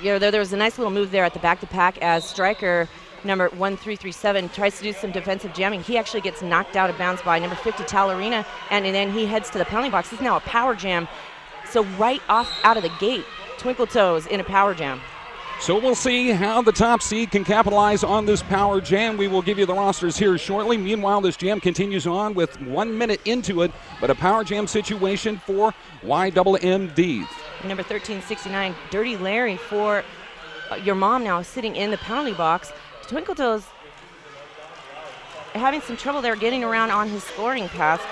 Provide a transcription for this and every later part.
There was a nice little move there at the back-to-pack as striker number 1337 tries to do some defensive jamming. He actually gets knocked out of bounds by number 50, Talarina, and then he heads to the penalty box. This is now a power jam. So right off out of the gate, Twinkle Toes in a power jam. So we'll see how the top seed can capitalize on this power jam. We will give you the rosters here shortly. Meanwhile, this jam continues on with 1 minute into it, but a power jam situation for YMMD. Number 1369, Dirty Larry for your mom now sitting in the penalty box. Twinkle Toes having some trouble there getting around on his scoring path.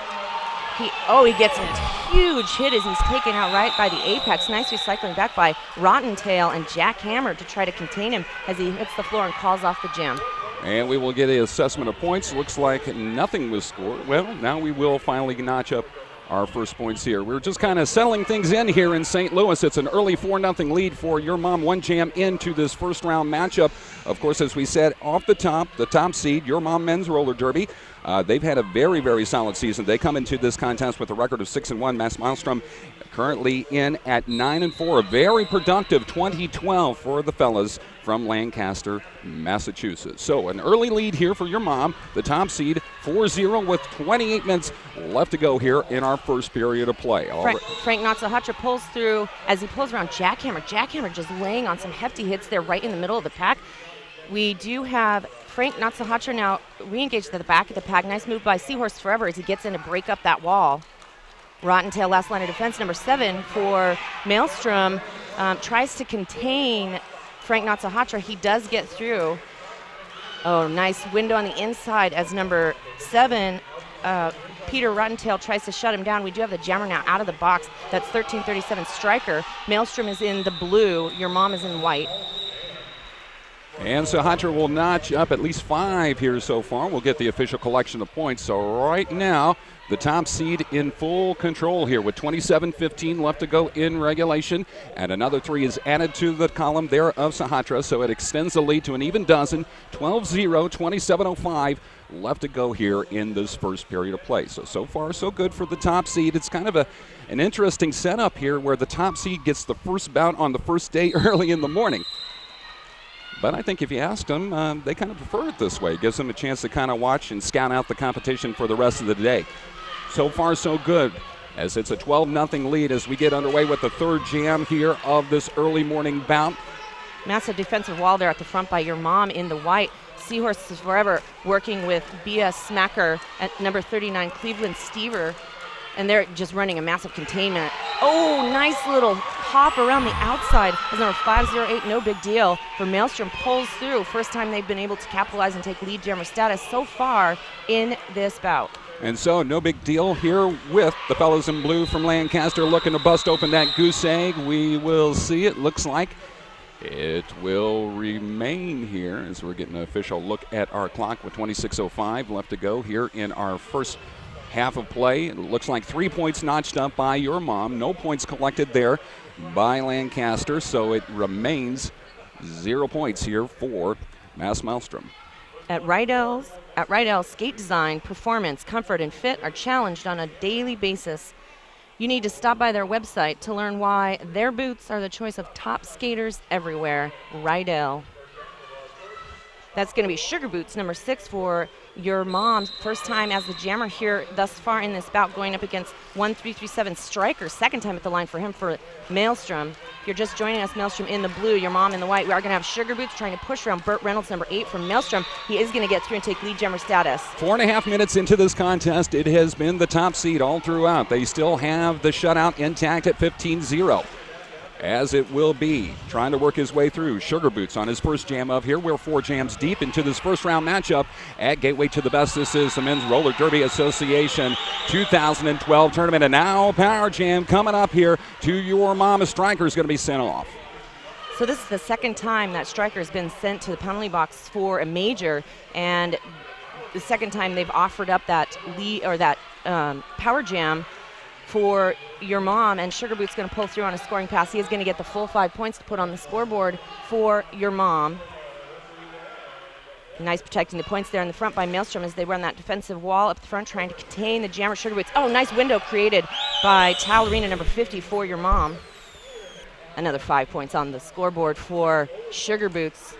He gets a huge hit as he's taken out right by the apex. Nice recycling back by Rotten Tail and Jack Hammer to try to contain him as he hits the floor and calls off the jam. And we will get an assessment of points. Looks like nothing was scored. Well, now we will finally notch up our first points here. We're just kind of settling things in here in St. Louis. It's an early 4-0 lead for your mom. One jam into this first round matchup. Of course, as we said, off the top seed, your mom men's roller derby. They've had a very, very solid season. They come into this contest with a record of 6-1. Maelstrom currently in at 9-4. A very productive 2012 for the fellas from Lancaster, Massachusetts. So an early lead here for your mom. The top seed 4-0 with 28 minutes left to go here in our first period of play. Frank Natsuhatra pulls through as he pulls around Jack Hammer. Jack Hammer just laying on some hefty hits there right in the middle of the pack. We do have Frank Natsuhatra now re-engaged at the back of the pack. Nice move by Seahorse Forever as he gets in to break up that wall. Rotten Tail, last line of defense, number 7 for Maelstrom, tries to contain Frank Natsuhatra. He does get through. Oh, nice window on the inside as number 7, Peter Rottentail, tries to shut him down. We do have the jammer now out of the box. That's 1337 striker. Maelstrom is in the blue. Your mom is in white. And Sahatra will notch up at least 5 here so far. We'll get the official collection of points. So right now, the top seed in full control here with 27:15 left to go in regulation. And another 3 is added to the column there of Sahatra. So it extends the lead to an even dozen. 12-0, 27:05 left to go here in this first period of play. So far, so good for the top seed. It's kind of an interesting setup here where the top seed gets the first bout on the first day early in the morning. But I think if you asked them, they kind of prefer it this way. It gives them a chance to kind of watch and scout out the competition for the rest of the day. So far, so good, as it's a 12-0 lead as we get underway with the third jam here of this early morning bout. Massive defensive wall there at the front by your mom in the white. Seahorses Forever working with B.S. Smacker at number 39, Cleveland Stever. And they're just running a massive containment. Oh, nice little hop around the outside. As number 508, no big deal for Maelstrom, pulls through. First time they've been able to capitalize and take lead jammer status so far in this bout. And so no big deal here with the fellas in blue from Lancaster looking to bust open that goose egg. We will see. It looks like it will remain here as we're getting an official look at our clock with 26:05 left to go here in our first half of play. It looks like 3 points notched up by your mom. No points collected there by Lancaster, so it remains 0 points here for Maelstrom. At Rydell's, skate design, performance, comfort, and fit are challenged on a daily basis. You need to stop by their website to learn why their boots are the choice of top skaters everywhere. Rydell. That's going to be Sugar Boots, number 6 for your mom. First time as the jammer here thus far in this bout, going up against 1337 striker. Second time at the line for him for Maelstrom. If you're just joining us, Maelstrom in the blue, your mom in the white. We are going to have Sugar Boots trying to push around Burt Reynolds, number 8 from Maelstrom. He is going to get through and take lead jammer status. 4.5 minutes into this contest, it has been the top seed all throughout. They still have the shutout intact at 15-0. As it will be, trying to work his way through. Sugar Boots on his first jam of here. We're 4 jams deep into this first round matchup at Gateway to the Best. This is the Men's Roller Derby Association 2012 tournament. And now Power Jam coming up here to your mom. A striker is going to be sent off. So this is the second time that striker has been sent to the penalty box for a major, and the second time they've offered up that lead or that Power Jam for your mom, and Sugar Boots going to pull through on a scoring pass. He is going to get the full 5 points to put on the scoreboard for your mom. Nice protecting the points there in the front by Maelstrom as they run that defensive wall up the front, trying to contain the jammer. Sugar Boots. Oh, nice window created by Talarina, number 50 for your mom. another 5 points on the scoreboard for Sugar Boots,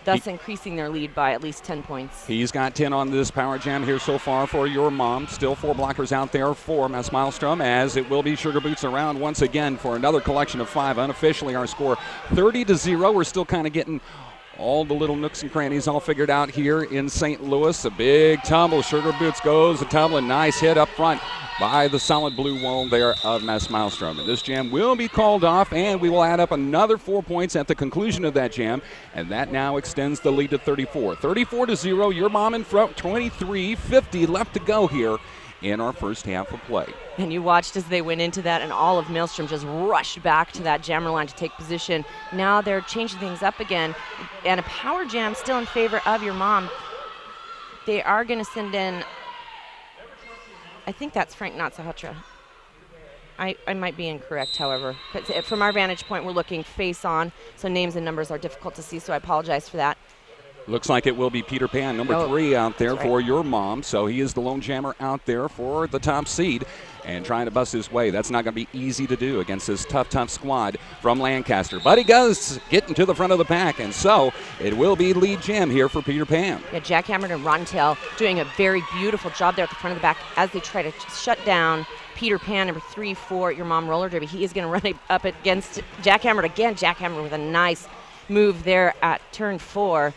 thus increasing their lead by at least 10 points. He's got 10 on this power jam here so far for Your Mom. Still 4 blockers out there for Maelstrom, as it will be Sugar Boots around once again for another collection of 5. Unofficially, our score 30-0. We're still kind of getting all the little nooks and crannies all figured out here in St. Louis. A big tumble. Sugar Boots goes a tumbling. Nice hit up front by the solid blue wall there of Maelstrom. And this jam will be called off, and we will add up another 4 points at the conclusion of that jam, and that now extends the lead to 34. 34-0, Your Mom in front, 23:50 left to go here in our first half of play. And you watched as they went into that, and all of Maelstrom just rushed back to that jammer line to take position. Now they're changing things up again, and a power jam still in favor of Your Mom. They are going to send in, I think that's Frank Natsahatra. I might be incorrect, however. But from our vantage point, we're looking face on, so names and numbers are difficult to see, so I apologize for that. Looks like it will be Peter Pan, number 3 out there for right. Your Mom. So he is the lone jammer out there for the top seed and trying to bust his way. That's not going to be easy to do against this tough squad from Lancaster. But he does get into the front of the pack, and so it will be lead jam here for Peter Pan. Yeah, Jackhammer and Rottentail doing a very beautiful job there at the front of the back as they try to shut down Peter Pan, number 3 for Your Mom roller derby. He is going to run up against Jackhammer again. Jackhammer with a nice move there at turn 4.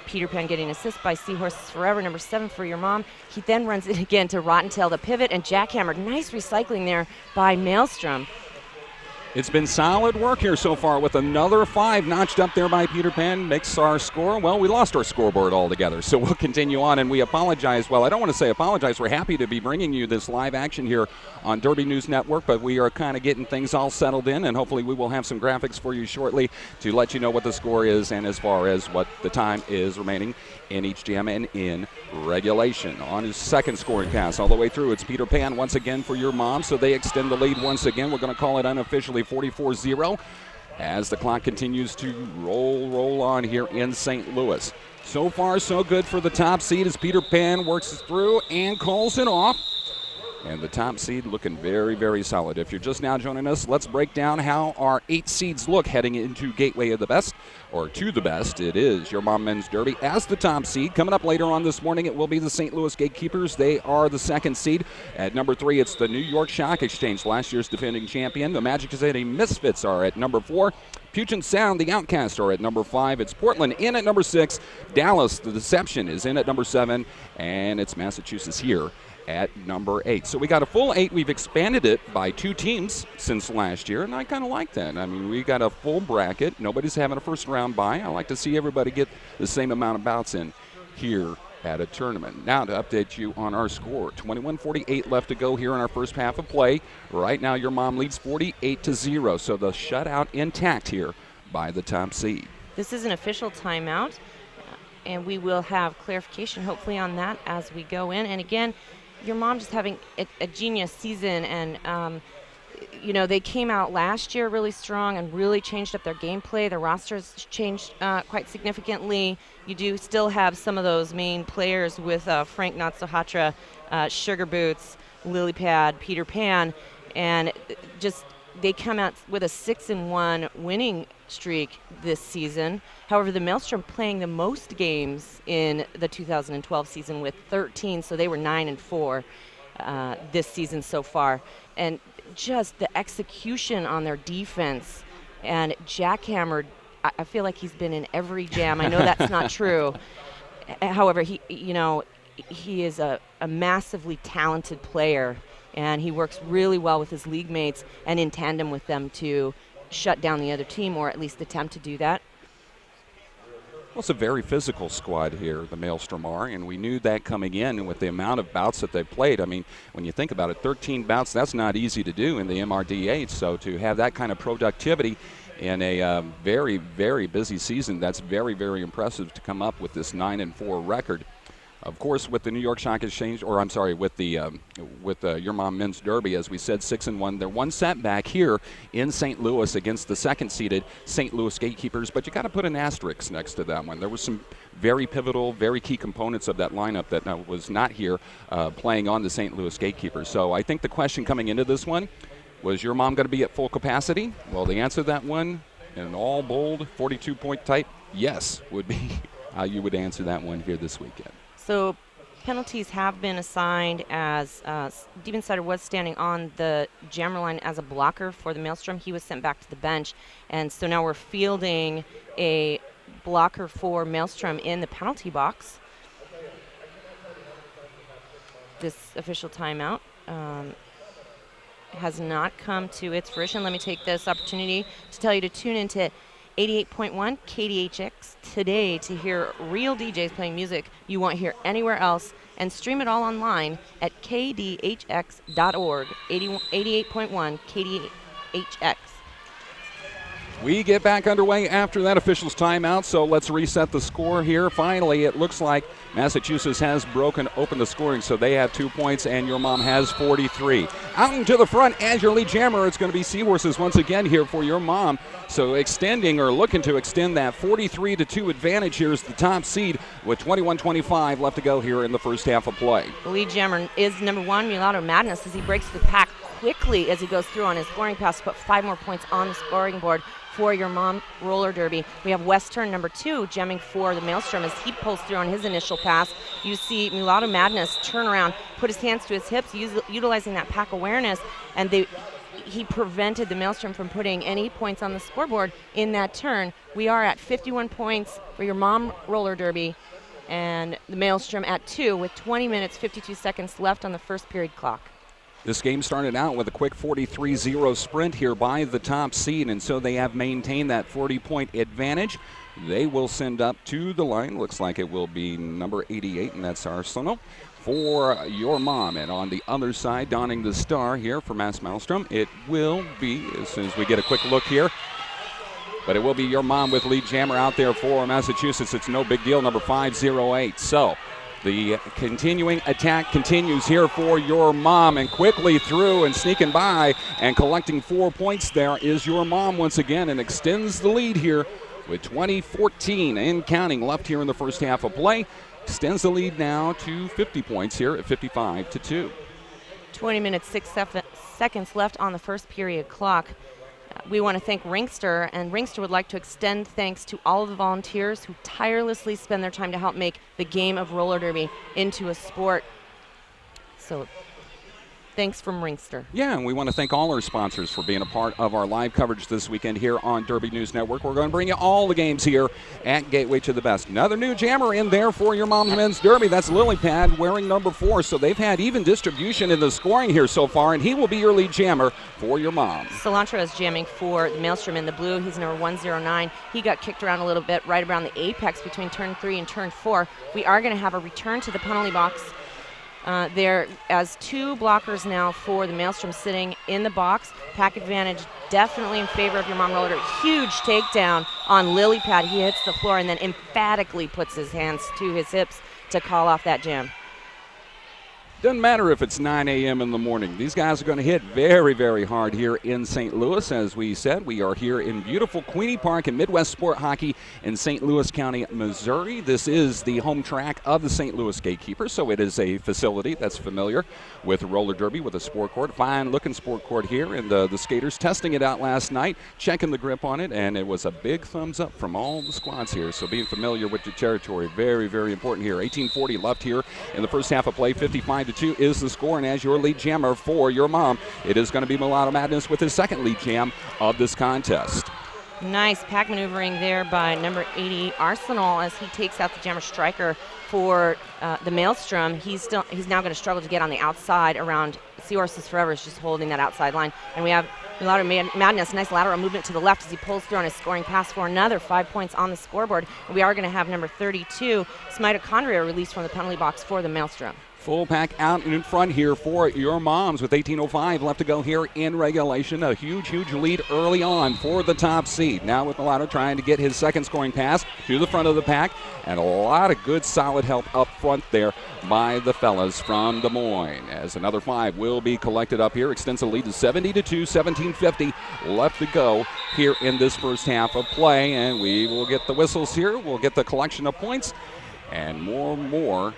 Peter Pan getting assist by Seahorses Forever, number 7 for Your Mom. He then runs it again to Rottentail, the pivot, and Jackhammer. Nice recycling there by Maelstrom. It's been solid work here so far with another 5 notched up there by Peter Pan. Makes our score, well, we lost our scoreboard altogether, so we'll continue on, and we apologize. Well, I don't want to say apologize. We're happy to be bringing you this live action here on Derby News Network, but we are kind of getting things all settled in, and hopefully we will have some graphics for you shortly to let you know what the score is and as far as what the time is remaining in each jam and in regulation. On his second scoring pass all the way through, it's Peter Pan once again for Your Mom, so they extend the lead once again. We're going to call it unofficially 44-0 as the clock continues to roll on here in St. Louis. So far, so good for the top seed as Peter Pan works through and calls it off. And the top seed looking very, very solid. If you're just now joining us, let's break down how our 8 seeds look heading into Gateway of the Best, or to the best. It is Your Mom Men's Derby as the top seed. Coming up later on this morning, it will be the St. Louis Gatekeepers. They are the second seed. At number 3, it's the New York Shock Exchange, last year's defending champion. The Magic City Misfits are at number 4. Puget Sound, the Outcast, are at number 5. It's Portland in at number 6. Dallas, the Deception, is in at number 7. And it's Massachusetts here at number 8. So we got a full 8. We've expanded it by 2 teams since last year, and I kind of like that. I mean, we got a full bracket. Nobody's having a first round bye. I like to see everybody get the same amount of bouts in here at a tournament. Now to update you on our score. 21:48 left to go here in our first half of play. Right now Your Mom leads 48-0, so the shutout intact here by the top seed. This is an official timeout, and we will have clarification hopefully on that as we go in. And again, Your Mom just having a genius season, and they came out last year really strong and really changed up their gameplay. Their rosters changed quite significantly. You do still have some of those main players with Frank Natsahatra, Sugar Boots, Lily Pad, Peter Pan, and just they come out with a 6-1 winning streak this season. However, the Maelstrom playing the most games in the 2012 season with 13, so they were 9-4 this season so far. And just the execution on their defense, and Jackhammer, I feel like he's been in every jam. I know that's not true. However, he is a massively talented player, and he works really well with his league mates and in tandem with them to shut down the other team, or at least attempt to do that. Well, it's a very physical squad here, the Maelstrom are, and we knew that coming in with the amount of bouts that they played. I mean, when you think about it, 13 bouts, that's not easy to do in the MRDA, so to have that kind of productivity in a very, very busy season, that's very, very impressive to come up with this 9-4 record. Of course, with the New York Shock Exchange, or I'm sorry, with the Your Mom Men's Derby, as we said, 6-1. They're one setback here in St. Louis against the second-seeded St. Louis Gatekeepers, but you got to put an asterisk next to that one. There was some very pivotal, very key components of that lineup that was not here playing on the St. Louis Gatekeepers. So I think the question coming into this one, Was your mom going to be at full capacity? Well, the answer to that one, in all bold 42-point type, yes, would be how you would answer that one here this weekend. So penalties have been assigned as Devensider was standing on the jammer line as a blocker for the Maelstrom. He was sent back to the bench, and so now we're fielding a blocker for Maelstrom in the penalty box. This official timeout has not come to its fruition. Let me take this opportunity to tell you to tune into 88.1 KDHX today to hear real DJs playing music you won't hear anywhere else, and stream it all online at kdhx.org. 88.1 KDHX. We get back underway after that official's timeout, so let's reset the score here. Finally, it looks like Massachusetts has broken open the scoring, so they have 2 points, and your mom has 43. Out into the front as your lead jammer, it's going to be Seahorses once again here for your mom. So extending or looking to extend that 43-2 advantage here is the top seed with 21-25 left to go here in the first half of play. The lead jammer is number 1, Mulatto Madness, as he breaks the pack quickly as he goes through on his scoring pass to put 5 more points on the scoring board for your mom roller derby. We have Western number 2 jamming for the Maelstrom as he pulls through on his initial pass. You see Mulatto Madness turn around, put his hands to his hips, utilizing that pack awareness, and he prevented the Maelstrom from putting any points on the scoreboard in that turn. We are at 51 points for your mom roller derby, and the Maelstrom at 2 with 20 minutes, 52 seconds left on the first period clock. This game started out with a quick 43-0 sprint here by the top seed, and so they have maintained that 40-point advantage. They will send up to the line. Looks like it will be number 88, and that's Arsenal for your mom. And on the other side, donning the star here for Mass Maelstrom, it will be, as soon as we get a quick look here, but it will be your mom with lead jammer out there for Massachusetts. It's no big deal, number 508. So the continuing attack continues here for your mom, and quickly through and sneaking by and collecting 4 points there is your mom once again, and extends the lead here with 20-14 and counting left here in the first half of play. Extends the lead now to 50 points here at 55-2. 20 minutes, 6 seconds left on the first period clock. We want to thank Ringster, and Ringster would like to extend thanks to all of the volunteers who tirelessly spend their time to help make the game of roller derby into a sport. So thanks from Ringster. Yeah, and we want to thank all our sponsors for being a part of our live coverage this weekend here on Derby News Network. We're going to bring you all the games here at Gateway to the Best. Another new jammer in there for your mom's men's derby. That's Lily Pad wearing number 4. So they've had even distribution in the scoring here so far, and he will be your lead jammer for your mom. Cilantro is jamming for the Maelstrom in the blue. He's number 109. He got kicked around a little bit right around the apex between turn 3 and turn 4. We are going to have a return to the penalty box there as 2 blockers now for the Maelstrom sitting in the box. Pack advantage definitely in favor of your mom roller. Huge takedown on Lily Pad. He hits the floor and then emphatically puts his hands to his hips to call off that jam. Doesn't matter if it's 9 a.m. in the morning. These guys are going to hit very, very hard here in St. Louis. As we said, we are here in beautiful Queenie Park in Midwest Sport Hockey in St. Louis County, Missouri. This is the home track of the St. Louis Gatekeepers, so it is a facility that's familiar with roller derby with a sport court. Fine-looking sport court here, and the skaters testing it out last night, checking the grip on it, and it was a big thumbs up from all the squads here. So being familiar with the territory, very, very important here. 18:40 left here in the first half of play. 55-2 is the score, and as your lead jammer for your mom, it is going to be Mulatto Madness with his second lead jam of this contest. Nice pack maneuvering there by number 80 Arsenal as he takes out the jammer striker for the Maelstrom. He's now going to struggle to get on the outside around Seahorses Forever is just holding that outside line. And we have Mulatto Madness, nice lateral movement to the left as he pulls through on his scoring pass for another 5 points on the scoreboard. And we are going to have number 32 Mitochondria released from the penalty box for the Maelstrom. Full pack out in front here for your moms with 18:05 left to go here in regulation. A huge, huge lead early on for the top seed. Now with Mulatto trying to get his second scoring pass to the front of the pack, and a lot of good solid help up front there by the fellas from Des Moines. As another 5 will be collected up here. Extends the lead to 70-2, 17:50 left to go here in this first half of play. And we will get the whistles here. We'll get the collection of points and more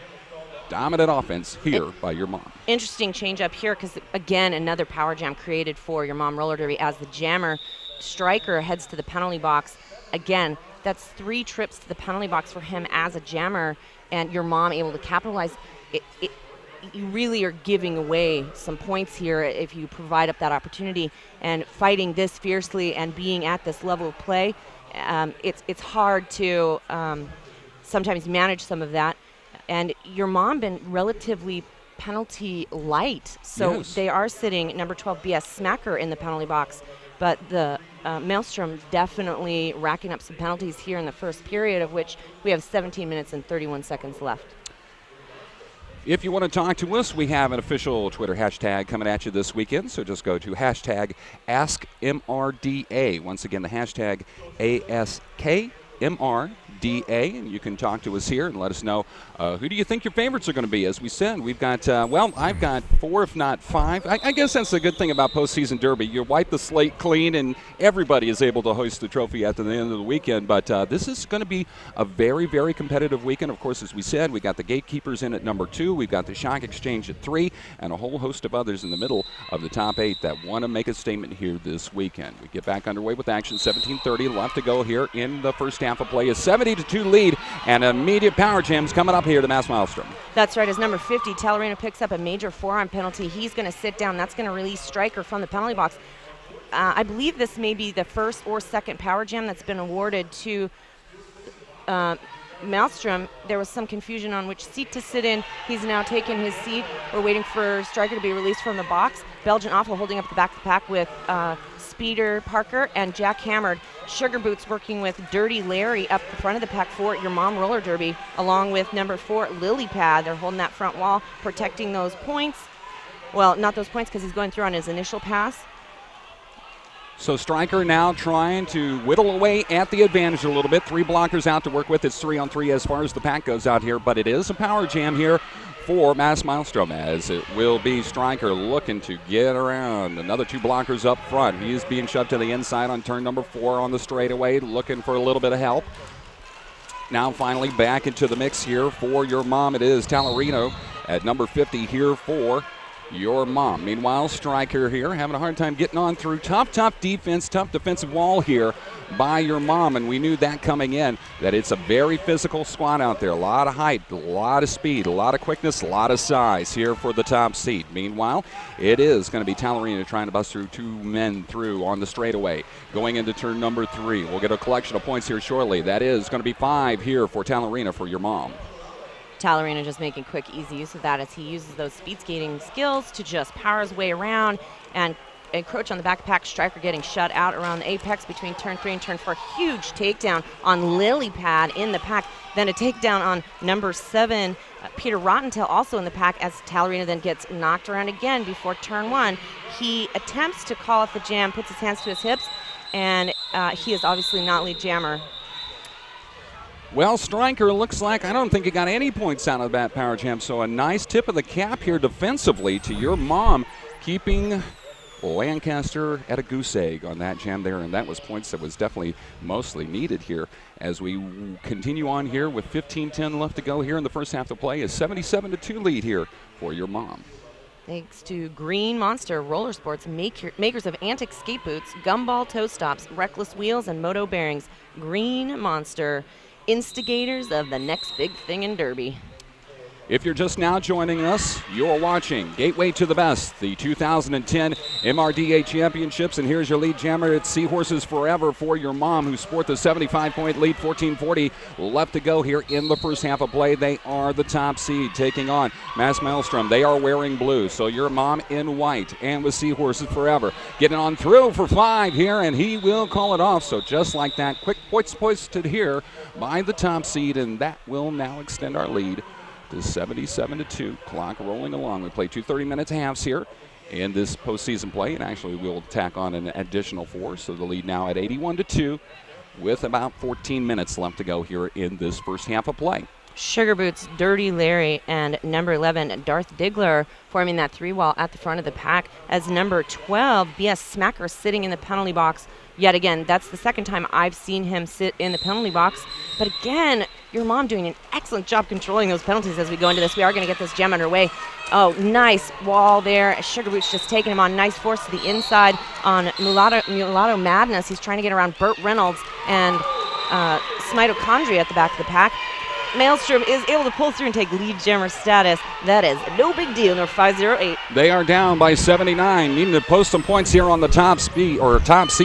dominant offense here by your mom. Interesting change up here because, again, another power jam created for your mom roller derby as the jammer striker heads to the penalty box. Again, that's 3 trips to the penalty box for him as a jammer, and your mom able to capitalize. You really are giving away some points here if you provide up that opportunity, and fighting this fiercely and being at this level of play. It's hard to sometimes manage some of that. And your mom been relatively penalty light, so yes. They are sitting number 12 BS Smacker in the penalty box, but the Maelstrom definitely racking up some penalties here in the first period, of which we have 17 minutes and 31 seconds left. If you want to talk to us, we have an official Twitter hashtag coming at you this weekend, so just go to hashtag AskMRDA. Once again, the hashtag AskMRDA, and you can talk to us here and let us know who do you think your favorites are going to be. As we said, we've got, I've got 4, if not 5. I guess that's the good thing about postseason derby. You wipe the slate clean, and everybody is able to hoist the trophy at the end of the weekend. But this is going to be a very, very competitive weekend. Of course, as we said, we got the Gatekeepers in at number 2. We've got the Shock Exchange at 3, and a whole host of others in the middle of the top 8 that want to make a statement here this weekend. We get back underway with action. 17:30 left to go here in the first half of play. A 70-2 lead, and immediate power jams coming up here to Mass Maelstrom. That's right. As number 50, Talarino picks up a major forearm penalty. He's going to sit down. That's going to release Stryker from the penalty box. I believe this may be the first or second power jam that's been awarded to Maelstrom. There was some confusion on which seat to sit in. He's now taken his seat. We're waiting for Stryker to be released from the box. Belgian Awful holding up the back of the pack with Speeder Parker and Jack Hammered. Sugar Boots working with Dirty Larry up the front of the pack for your mom roller derby, along with number 4 Lily Pad. They're holding that front wall, protecting those points. Well, not those points because he's going through on his initial pass. So Stryker now trying to whittle away at the advantage a little bit. 3 blockers out to work with. It's 3-on-3 as far as the pack goes out here, but it is a power jam here for Mass Maelstrom, as it will be Stryker looking to get around. Another 2 blockers up front. He is being shoved to the inside on turn number 4 on the straightaway, looking for a little bit of help. Now finally back into the mix here for your mom. It is Talarino at number 50 here for your mom. Meanwhile, Stryker here having a hard time getting on through tough defense, tough defensive wall here by your mom, and we knew that coming in, that it's a very physical squad out there. A lot of height, a lot of speed, a lot of quickness, a lot of size here for the top seed. Meanwhile, it is going to be Talarino trying to bust through 2 men through on the straightaway. Going into turn number 3. We'll get a collection of points here shortly. That is going to be 5 here for Talarino for your mom. Talarino just making quick, easy use of that as he uses those speed skating skills to just power his way around and encroach on the backpack. Stryker getting shut out around the apex between turn 3 and turn 4. Huge takedown on Lily Pad in the pack. Then a takedown on number 7, Peter Rottentail, also in the pack, as Talarino then gets knocked around again before turn 1. He attempts to call off the jam, puts his hands to his hips, and he is obviously not lead jammer. Well, Stryker looks like, I don't think he got any points out of that power jam, so a nice tip of the cap here defensively to your mom, keeping Lancaster at a goose egg on that jam there, and that was points that was definitely mostly needed here as we continue on here with 15:10 left to go here in the first half of play. A 77-2 lead here for your mom. Thanks to Green Monster Roller Sports, makers of antique skate boots, gumball toe stops, reckless wheels, and moto bearings. Green Monster, instigators of the next big thing in Derby. If you're just now joining us, you're watching Gateway to the Best, the 2010 MRDA Championships, and here's your lead jammer. It's Seahorses Forever for your mom, who sport the 75-point lead, 14:40 left to go here in the first half of play. They are the top seed, taking on Mass Maelstrom. They are wearing blue, so your mom in white, and with Seahorses Forever. Getting on through for 5 here, and he will call it off. So just like that, quick points posted here by the top seed, and that will now extend our lead to 77-2. Clock rolling along. We play 2 30-minute halves here in this postseason play, and actually we'll tack on an additional 4. So the lead now at 81-2 with about 14 minutes left to go here in this first half of play. Sugar Boots, Dirty Larry, and number 11, Darth Diggler, forming that 3-wall at the front of the pack, as number 12, BS Smacker, sitting in the penalty box yet again, that's the second time I've seen him sit in the penalty box. But again, your mom doing an excellent job controlling those penalties as we go into this. We are going to get this gem underway. Oh, nice wall there. Sugar Boots just taking him on. Nice force to the inside on Mulatto Madness. He's trying to get around Burt Reynolds and Mitochondria at the back of the pack. Maelstrom is able to pull through and take lead jammer status. That is no big deal, number 508. They are down by 79, needing to post some points here on the top seat,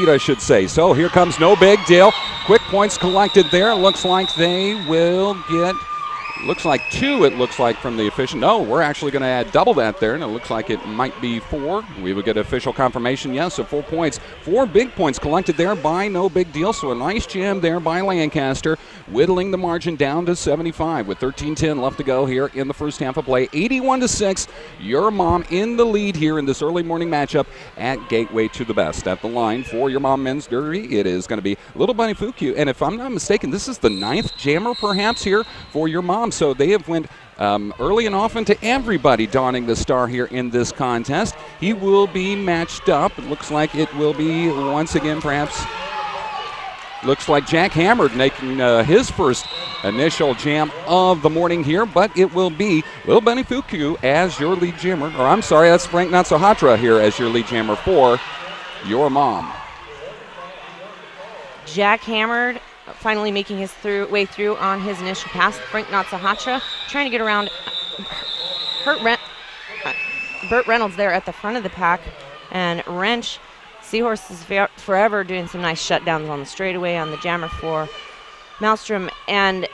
I should say. So here comes no big deal. Quick points collected there. Looks like they will get, looks like 2, it looks like, from the official. No, we're actually going to add double that there, and it looks like it might be 4. We would get official confirmation, yes, so 4 points. 4 big points collected there by no big deal, so a nice jam there by Lancaster, whittling the margin down to 75 with 13:10 left to go here in the first half of play. 81-6, your mom in the lead here in this early morning matchup at Gateway to the Best. At the line for your mom men's derby, it is going to be Little Bunny Fuku, and if I'm not mistaken, this is the 9th jammer perhaps here for your mom. So they have went early and often to everybody donning the star here in this contest. He will be matched up. It looks like it will be once again perhaps, looks like Jack Hammerd making his first initial jam of the morning here, but it will be Little Benny Fuku as your lead jammer, or I'm sorry, that's Frank Natsuhatra here as your lead jammer for your mom. Jack Hammerd finally making his way through on his initial pass. Frank Natsuhatra trying to get around Burt Reynolds there at the front of the pack. And Wrench, Seahorse is forever doing some nice shutdowns on the straightaway on the jammer for Maelstrom. And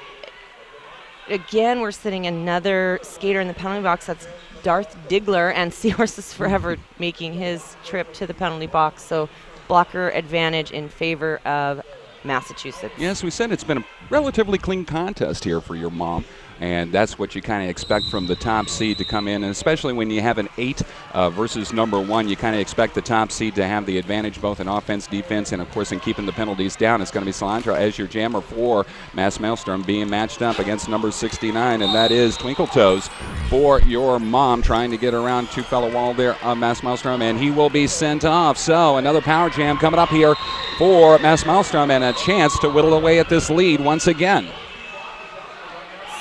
again, we're sitting another skater in the penalty box. That's Darth Diggler, and Seahorse is forever making his trip to the penalty box. So blocker advantage in favor of Massachusetts. Yes, we said it's been a relatively clean contest here for your mom, and that's what you kind of expect from the top seed to come in, and especially when you have an 8 versus number 1, you kind of expect the top seed to have the advantage both in offense, defense, and of course in keeping the penalties down. It's going to be Cilantro as your jammer for Mass Maelstrom, being matched up against number 69, and that is Twinkle Toes for your mom, trying to get around two fellow wall there on Mass Maelstrom, and he will be sent off. So another power jam coming up here for Mass Maelstrom, and a chance to whittle away at this lead once again.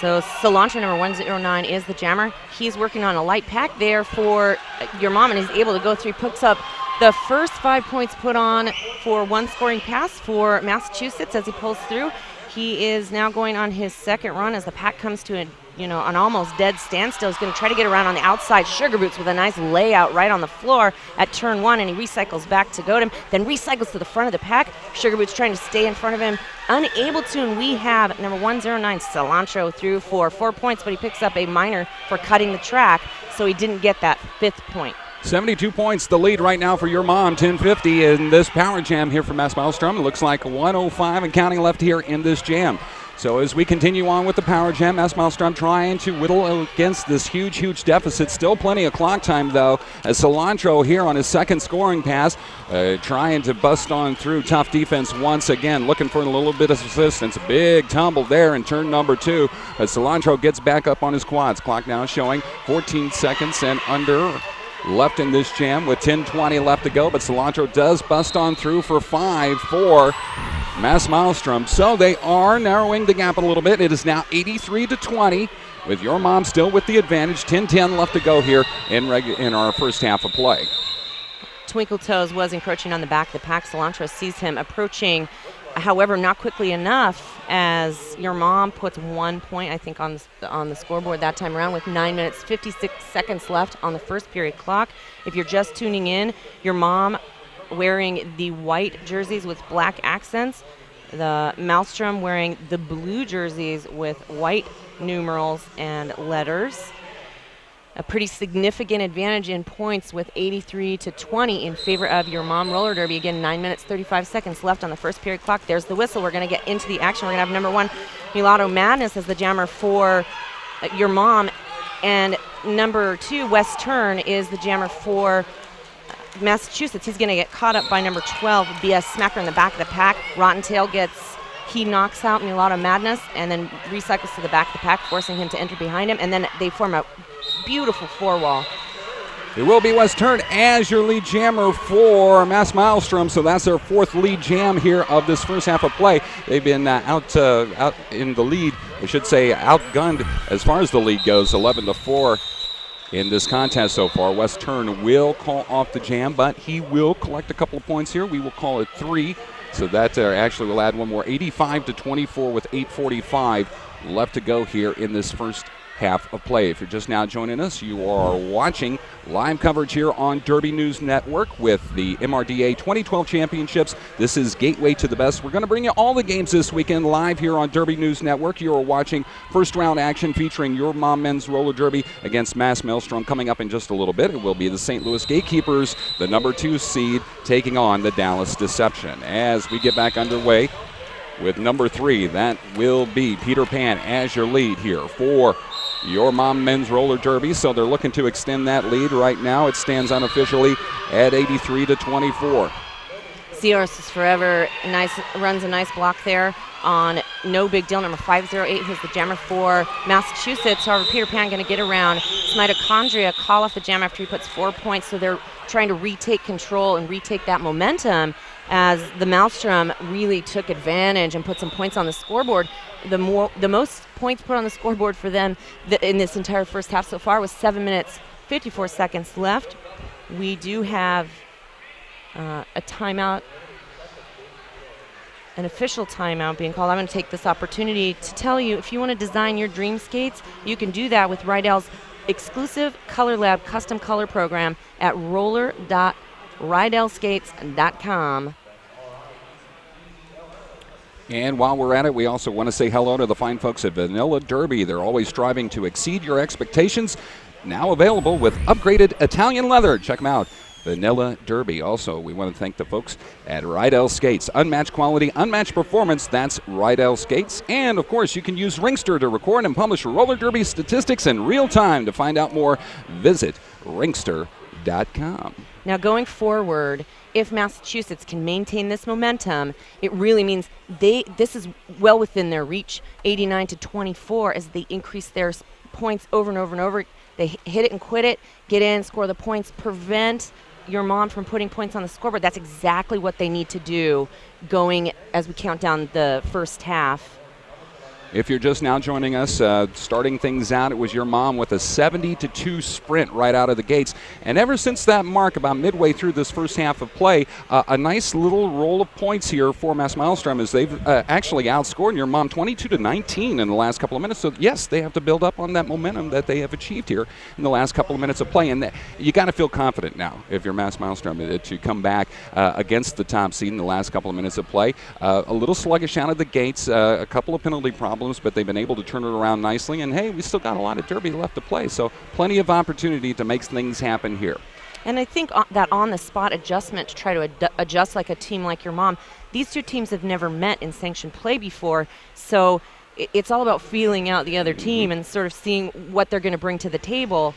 So Cilantro number 109 is the jammer. He's working on a light pack there for your mom, and he's able to go through, puts up the first 5 points put on for one scoring pass for Massachusetts as he pulls through. He is now going on his second run as the pack comes to an almost dead standstill. He's going to try to get around on the outside. Sugar Boots with a nice layout right on the floor at turn 1, and he recycles back to Godem, then recycles to the front of the pack. Sugar Boots trying to stay in front of him, unable to, and we have number 109 Cilantro through for 4 points, but he picks up a minor for cutting the track, so he didn't get that 5th point. 72 points, the lead right now for your mom, 10:50 in this power jam here for Mass Maelstrom. It looks like 105 and counting left here in this jam. So as we continue on with the power jam, Mass Maelstrom trying to whittle against this huge deficit. Still plenty of clock time, though, as Cilantro here on his second scoring pass, trying to bust on through. Tough defense once again, looking for a little bit of assistance. A big tumble there in turn number 2, as Cilantro gets back up on his quads. Clock now showing 14 seconds and under left in this jam with 10:20 left to go, but Cilantro does bust on through for 5 for Mass Maelstrom. So they are narrowing the gap a little bit. It is now 83-20 with your mom still with the advantage. 10:10 left to go here in our first half of play. Twinkle Toes was encroaching on the back of the pack. Cilantro sees him approaching, however, not quickly enough, as your mom puts 1 point, I think, on the scoreboard that time around with 9 minutes, 56 seconds left on the first period clock. If you're just tuning in, your mom wearing the white jerseys with black accents, the Maelstrom wearing the blue jerseys with white numerals and letters. A pretty significant advantage in points with 83-20 in favor of your mom roller derby. Again, 9 minutes, 35 seconds left on the first period clock. There's the whistle. We're going to get into the action. We're going to have number 1 Mulatto Madness as the jammer for your mom, and number 2 West Turn is the jammer for Massachusetts. He's going to get caught up by number 12 BS Smacker in the back of the pack. Rotten Tail he knocks out Mulatto Madness and then recycles to the back of the pack, forcing him to enter behind him, and then they form a beautiful 4 wall. It will be West Turn as your lead jammer for Mass Maelstrom, so that's their 4th lead jam here of this first half of play. They've been out in the lead, I should say outgunned as far as the lead goes, 11-4 in this contest so far. West Turn will call off the jam, but he will collect a couple of points here. We will call it 3, so that actually will add one more, 85-24 with 8:45 left to go here in this first half of play. If you're just now joining us, you are watching live coverage here on Derby News Network with the MRDA 2012 Championships. This is Gateway to the Best. We're going to bring you all the games this weekend live here on Derby News Network. You are watching first round action featuring your mom men's roller derby against Mass Maelstrom. Coming up in just a little bit, it will be the St. Louis Gatekeepers, the number 2 seed, taking on the Dallas Deception. As we get back underway with number 3, that will be Peter Pan as your lead here for your mom men's roller derby. So they're looking to extend that lead right now. It stands unofficially at 83-24. CRS is forever. Runs a nice block there on No Big Deal, number 508, who's the jammer for Massachusetts. However, Peter Pan going to get around. It's Mitochondria call off the jam after he puts 4 points, so they're trying to retake control and retake that momentum as the Maelstrom really took advantage and put some points on the scoreboard. The most points put on the scoreboard for them in this entire first half so far was 7 minutes, 54 seconds left. We do have a timeout, an official timeout being called. I'm going to take this opportunity to tell you, if you want to design your dream skates, you can do that with Rydell's exclusive Color Lab custom color program at roller.rydellskates.com. And while we're at it, we also want to say hello to the fine folks at Vanilla Derby. They're always striving to exceed your expectations. Now available with upgraded Italian leather. Check them out. Vanilla Derby. Also, we want to thank the folks at Rydell Skates. Unmatched quality, unmatched performance. That's Rydell Skates. And, of course, you can use Ringster to record and publish roller derby statistics in real time. To find out more, visit ringster.com. Now, going forward, if Massachusetts can maintain this momentum, it really means this is well within their reach, 89-24, as they increase their points over and over and over. They hit it and quit it, get in, score the points, prevent your mom from putting points on the scoreboard. That's exactly what they need to do going as we count down the first half. If you're just now joining us, starting things out, it was your mom with a 70-2 sprint right out of the gates. And ever since that mark, about midway through this first half of play, a nice little roll of points here for Mass Maelstrom as they've actually outscored your mom 22-19 in the last couple of minutes. So, yes, they have to build up on that momentum that they have achieved here in the last couple of minutes of play. And you got to feel confident now if you're Mass Maelstrom to come back against the top seed in the last couple of minutes of play. A little sluggish out of the gates, a couple of penalty problems, but they've been able to turn it around nicely. And, hey, we still got a lot of derby left to play, so plenty of opportunity to make things happen here. And I think that on-the-spot adjustment to try to adjust like a team like your mom, these two teams have never met in sanctioned play before, so it's all about feeling out the other team and sort of seeing what they're going to bring to the table.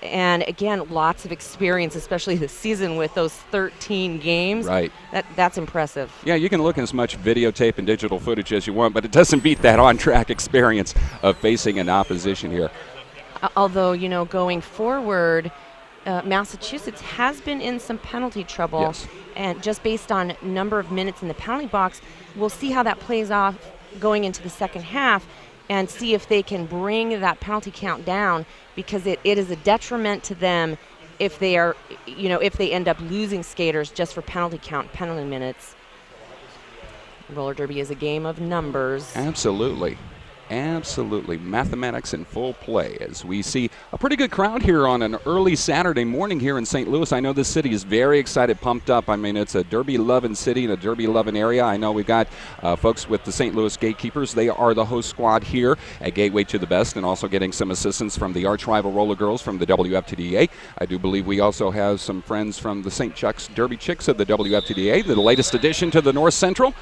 And, again, lots of experience, especially this season with those 13 games. Right. That's impressive. Yeah, you can look at as much videotape and digital footage as you want, but it doesn't beat that on-track experience of facing an opposition here. Although, going forward, Massachusetts has been in some penalty trouble. Yes. And just based on number of minutes in the penalty box, we'll see how that plays off going into the second half and see if they can bring that penalty count down, because it is a detriment to them if they are, if they end up losing skaters just for penalty minutes. Roller derby is a game of numbers. Absolutely. Mathematics in full play as we see a pretty good crowd here on an early Saturday morning here in St. Louis. I know this city is very excited, pumped up. I mean, it's a derby-loving city and a derby-loving area. I know we've got folks with the St. Louis Gatekeepers. They are the host squad here at Gateway to the Best, and also getting some assistance from the arch-rival Roller Girls from the WFTDA. I do believe we also have some friends from the St. Chuck's Derby Chicks of the WFTDA, the latest addition to the North Central.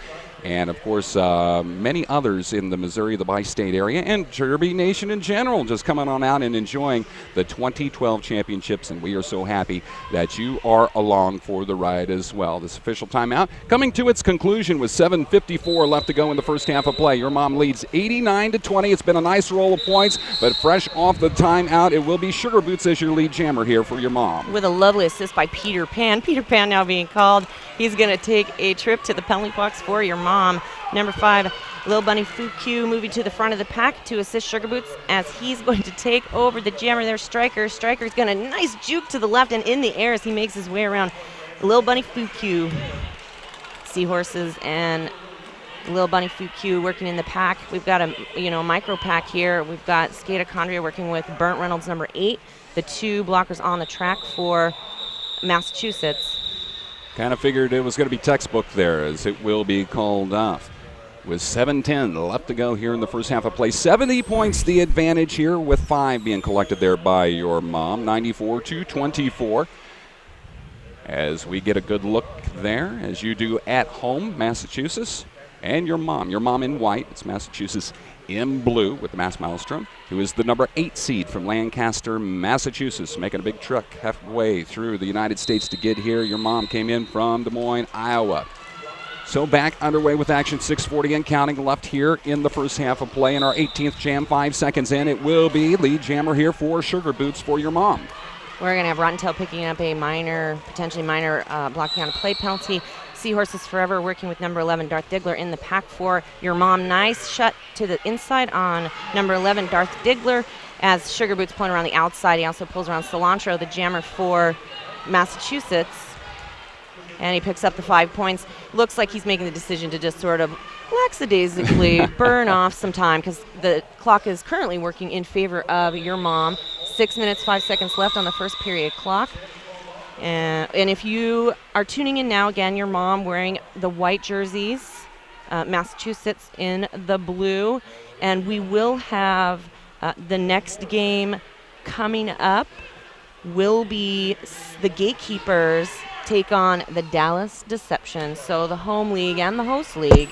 and, of course, many others in the Missouri, the bi-state area, and Derby Nation in general just coming on out and enjoying the 2012 championships, and we are so happy that you are along for the ride as well. This official timeout coming to its conclusion with 7:54 left to go in the first half of play. Your Mom leads 89-20. It's been a nice roll of points, but fresh off the timeout, it will be Sugar Boots as your lead jammer here for Your Mom. With a lovely assist by Peter Pan. Peter Pan now being called. He's going to take a trip to the penalty box for Your Mom. Number 5, Lil Bunny Fuku moving to the front of the pack to assist Sugar Boots as he's going to take over the jammer there. Striker's going to nice juke to the left and in the air as he makes his way around. Lil Bunny Fuku. Seahorses and Lil Bunny Fuku working in the pack. We've got a micro pack here. We've got Skata Condria working with Burnt Reynolds number 8. The 2 blockers on the track for Massachusetts. Kind of figured it was going to be textbook there, as it will be called off. With 7:10 left to go here in the first half of play. 70 points the advantage here, with 5 being collected there by Your Mom. 94-24. As we get a good look there, as you do at home, Massachusetts, and Your Mom in white. It's Massachusetts in blue with the Maelstrom, who is the number 8 seed from Lancaster, Massachusetts, making a big trek halfway through the United States to get here. Your Mom came in from Des Moines, Iowa. So back underway with action, 6:40 and counting left here in the first half of play. In our 18th jam, 5 seconds in, it will be lead jammer here for Sugar Boots for Your Mom. We're going to have Rotten Tail picking up a potentially minor blocking on a play penalty. Seahorses Forever working with number 11, Darth Diggler, in the pack for Your Mom. Nice shot to the inside on number 11, Darth Diggler, as Sugar Boots pulling around the outside. He also pulls around Cilantro, the jammer for Massachusetts. And he picks up the 5 points. Looks like he's making the decision to just sort of lackadaisically burn off some time because the clock is currently working in favor of Your Mom. 6 minutes, 5 seconds left on the first period clock. And if you are tuning in now, again, Your Mom wearing the white jerseys, Massachusetts in the blue. And we will have the next game coming up will be the Gatekeepers take on the Dallas Deception. So the home league and the host league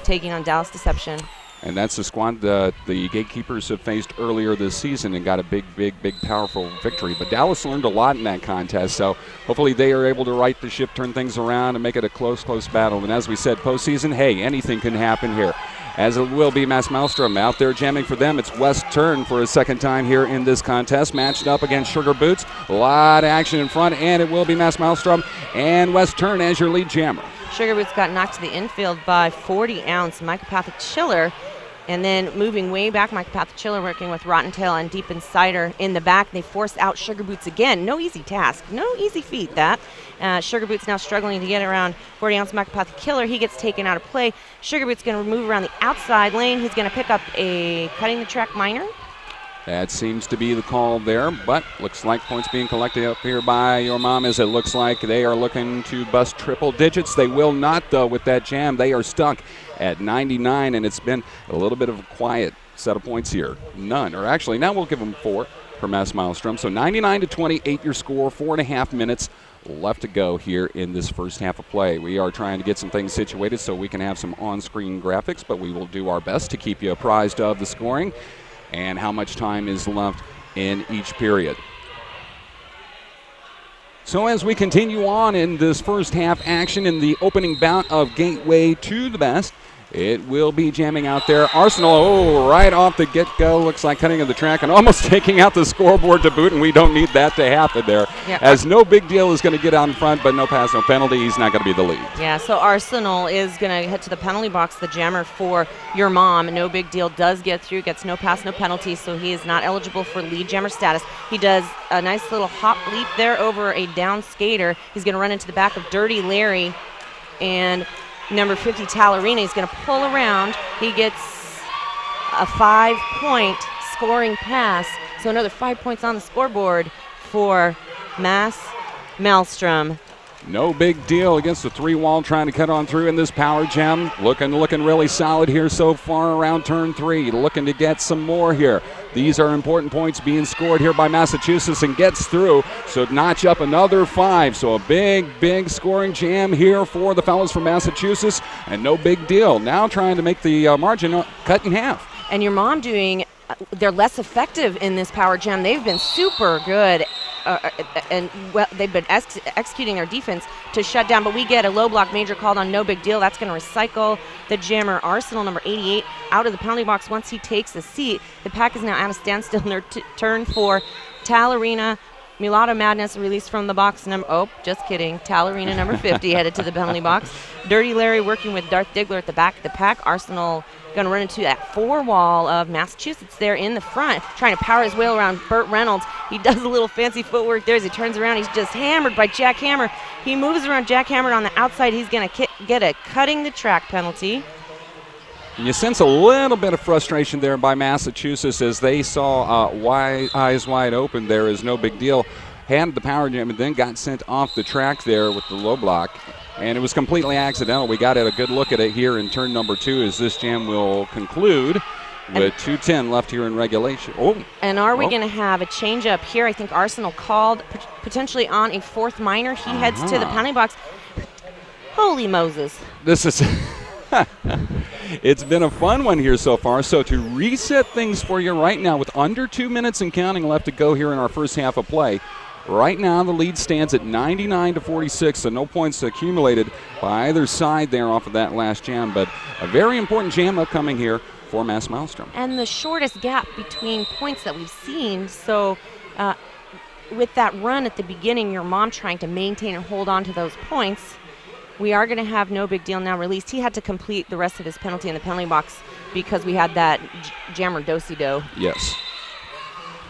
taking on Dallas Deception. And that's the squad that the Gatekeepers have faced earlier this season and got a big, powerful victory. But Dallas learned a lot in that contest, so hopefully they are able to right the ship, turn things around, and make it a close battle. And as we said, postseason, hey, anything can happen here. As it will be Maelstrom out there jamming for them. It's West Turn for a second time here in this contest, matched up against Sugar Boots. A lot of action in front, and it will be Maelstrom and West Turn as your lead jammer. Sugar Boots got knocked to the infield by 40-ounce Mycopathic Chiller. And then moving way back, Mycopathic Chiller working with Rotten Tail and Deep Insider in the back. They force out Sugar Boots again. No easy task. No easy feat, that. Sugar Boots now struggling to get around 40-ounce Mycopathic Killer. He gets taken out of play. Sugar Boots going to move around the outside lane. He's going to pick up a cutting the track minor. That seems to be the call there, but looks like points being collected up here by Your Mom, as it looks like they are looking to bust triple digits. They will not, though, with that jam. They are stuck at 99, and it's been a little bit of a quiet set of points here. None, or actually, now we'll give them 4 for Maelstrom. So 99-28 your score, 4.5 minutes left to go here in this first half of play. We are trying to get some things situated so we can have some on-screen graphics, but we will do our best to keep you apprised of the scoring and how much time is left in each period. So as we continue on in this first half action in the opening bout of Gateway to the Best, it will be jamming out there. Arsenal, right off the get-go, looks like cutting of the track and almost taking out the scoreboard to boot, and we don't need that to happen there. Yeah. As No Big Deal is going to get out in front, but no pass, no penalty. He's not going to be the lead. Yeah, so Arsenal is going to head to the penalty box, the jammer for Your Mom. No Big Deal does get through, gets no pass, no penalty, so he is not eligible for lead jammer status. He does a nice little hop leap there over a down skater. He's going to run into the back of Dirty Larry, and number 50, Talarina, is going to pull around. He gets a 5-point scoring pass. So another 5 points on the scoreboard for Maelstrom. No Big Deal against the 3-wall, trying to cut on through in this power jam. Looking really solid here so far around turn 3. Looking to get some more here. These are important points being scored here by Massachusetts and gets through. So notch up another 5. So a big scoring jam here for the fellas from Massachusetts, and no big deal. Now trying to make the margin cut in half. And your mom they're less effective in this power jam. They've been super good, and they've been executing their defense to shut down. But we get a low block major called on, no big deal. That's going to recycle the jammer Arsenal number 88 out of the penalty box once he takes a seat. The pack is now at a standstill in their turn for Talarina. Mulatto Madness released from the box just kidding. Talarina number 50 headed to the penalty box. Dirty Larry working with Darth Diggler at the back of the pack. Arsenal going to run into that 4 wall of Massachusetts there in the front, trying to power his way around Burt Reynolds. He does a little fancy footwork there as he turns around. He's just hammered by Jack Hammer. He moves around Jack Hammer on the outside. He's going to get a cutting the track penalty. And you sense a little bit of frustration there by Massachusetts as they saw eyes wide open there is no big deal. Had the power jam and then got sent off the track there with the low block. And it was completely accidental. We got a good look at it here in turn number 2 as this jam will conclude with 2:10 left here in regulation. And are we going to have a change up here? I think Arsenal called potentially on a 4th minor. He heads to the penalty box. Holy Moses. This is... It's been a fun one here so far. So to reset things for you right now with under 2 minutes and counting left to go here in our first half of play, right now the lead stands at 99-46, so no points accumulated by either side there off of that last jam, but a very important jam upcoming here for Mass Maelstrom. And the shortest gap between points that we've seen, so with that run at the beginning, your mom trying to maintain and hold on to those points, we are going to have no big deal now released. He had to complete the rest of his penalty in the penalty box because we had that jammer do-si-do. Yes.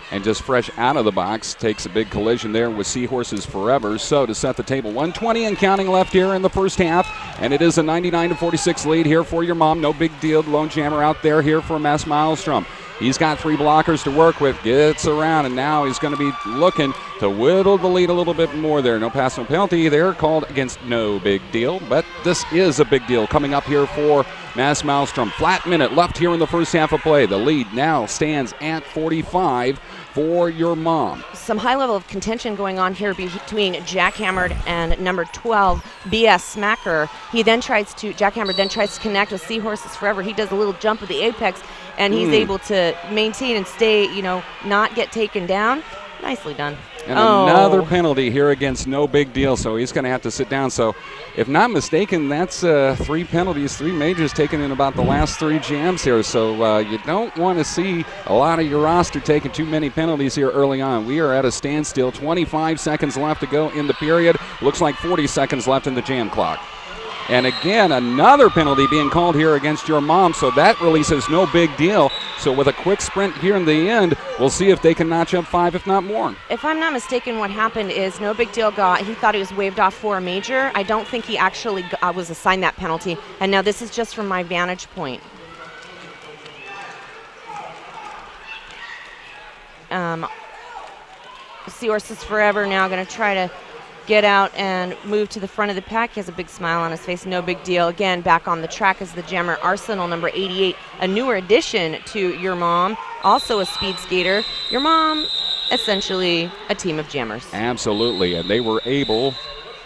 And just fresh out of the box, takes a big collision there with Seahorses Forever. So to set the table, 120 and counting left here in the first half. And it is a 99-46 lead here for your mom. No big deal. Lone jammer out there here for Mass Maelstrom. He's got 3 blockers to work with, gets around, and now he's going to be looking to whittle the lead a little bit more there. No pass, no penalty. They're called against no big deal, but this is a big deal coming up here for Mass Maelstrom. Flat minute left here in the first half of play. The lead now stands at 45 for your mom. Some high level of contention going on here between Jackhammered and number 12, BS Smacker. Jackhammered then tries to connect with Seahorses Forever. He does a little jump at the apex, and he's able to maintain and stay, not get taken down. Nicely done. And another penalty here against no big deal, so he's going to have to sit down. So if not mistaken, that's 3 penalties, 3 majors taken in about the last 3 jams here. So you don't want to see a lot of your roster taking too many penalties here early on. We are at a standstill, 25 seconds left to go in the period. Looks like 40 seconds left in the jam clock. And again, another penalty being called here against your mom, so that releases no big deal. So with a quick sprint here in the end, we'll see if they can notch up 5, if not more. If I'm not mistaken, what happened is no big deal he thought he was waved off for a major. I don't think he actually was assigned that penalty. And now this is just from my vantage point. Seahorses Forever now going to try to get out and move to the front of the pack. He has a big smile on his face, no big deal. Again, back on the track is the jammer Arsenal number 88, a newer addition to your mom, also a speed skater. Your mom, essentially a team of jammers. Absolutely, and they were able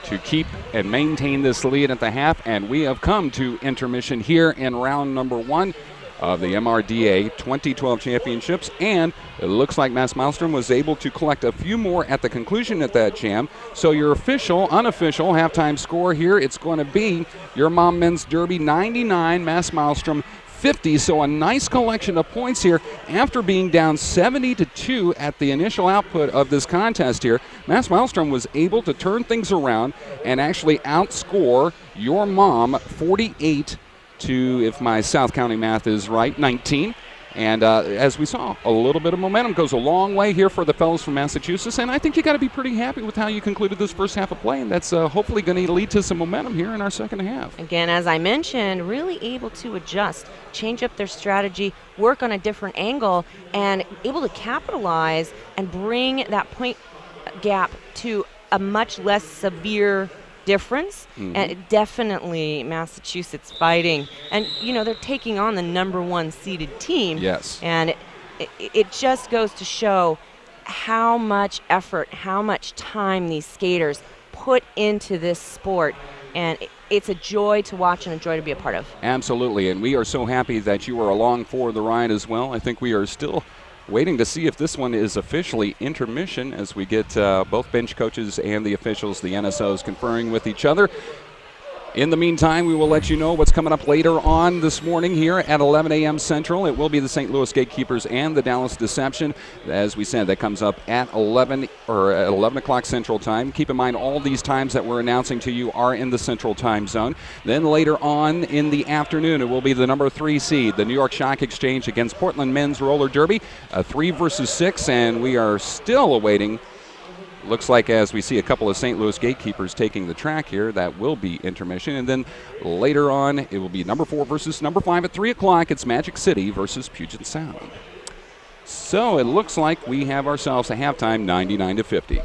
to keep and maintain this lead at the half, and we have come to intermission here in round number 1 of the MRDA 2012 championships, and it looks like Mass Maelstrom was able to collect a few more at the conclusion of that jam. So your unofficial halftime score here, it's going to be your mom men's derby 99, Mass Maelstrom 50. So a nice collection of points here after being down 70-2 at the initial output of this contest here. Mass Maelstrom was able to turn things around and actually outscore your mom 48 to, if my South County math is right, 19. And as we saw, a little bit of momentum goes a long way here for the fellows from Massachusetts, and I think you got to be pretty happy with how you concluded this first half of play, and that's hopefully going to lead to some momentum here in our second half. Again, as I mentioned, really able to adjust, change up their strategy, work on a different angle, and able to capitalize and bring that point gap to a much less severe difference. And definitely Massachusetts fighting, and they're taking on the number 1 seeded team. Yes. And it just goes to show how much effort, how much time these skaters put into this sport, and it's a joy to watch and a joy to be a part of. Absolutely, and we are so happy that you are along for the ride as well. I think we are still waiting to see if this one is officially intermission as we get both bench coaches and the officials, the NSOs, conferring with each other. In the meantime, we will let you know what's coming up later on this morning here at 11 a.m. Central. It will be the St. Louis Gatekeepers and the Dallas Deception. As we said, that comes up at 11 o'clock Central Time. Keep in mind, all these times that we're announcing to you are in the Central Time Zone. Then later on in the afternoon, it will be the number 3 seed, the New York Shock Exchange against Portland Men's Roller Derby, a 3 versus 6, and we are still awaiting. Looks like as we see a couple of St. Louis Gatekeepers taking the track here, that will be intermission. And then later on, it will be number 4 versus number 5 at 3 o'clock. It's Magic City versus Puget Sound. So it looks like we have ourselves a halftime 99-50.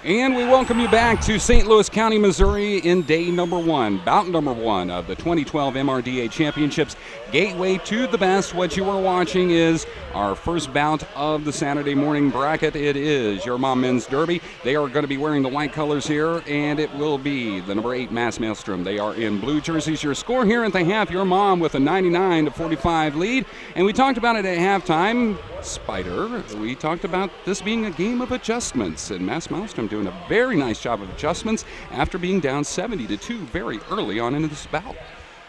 And we welcome you back to St. Louis County, Missouri in day number 1, bout number 1 of the 2012 MRDA Championships. Gateway to the best. What you are watching is our first bout of the Saturday morning bracket. It is Your Mom Men's Derby. They are going to be wearing the white colors here, and it will be the number 8 Maelstrom. They are in blue jerseys. Your score here at the half, Your Mom with a 99-45 lead. And we talked about it at halftime. Spider, we talked about this being a game of adjustments, and Maelstrom doing a very nice job of adjustments after being down 70-2 very early on into this bout.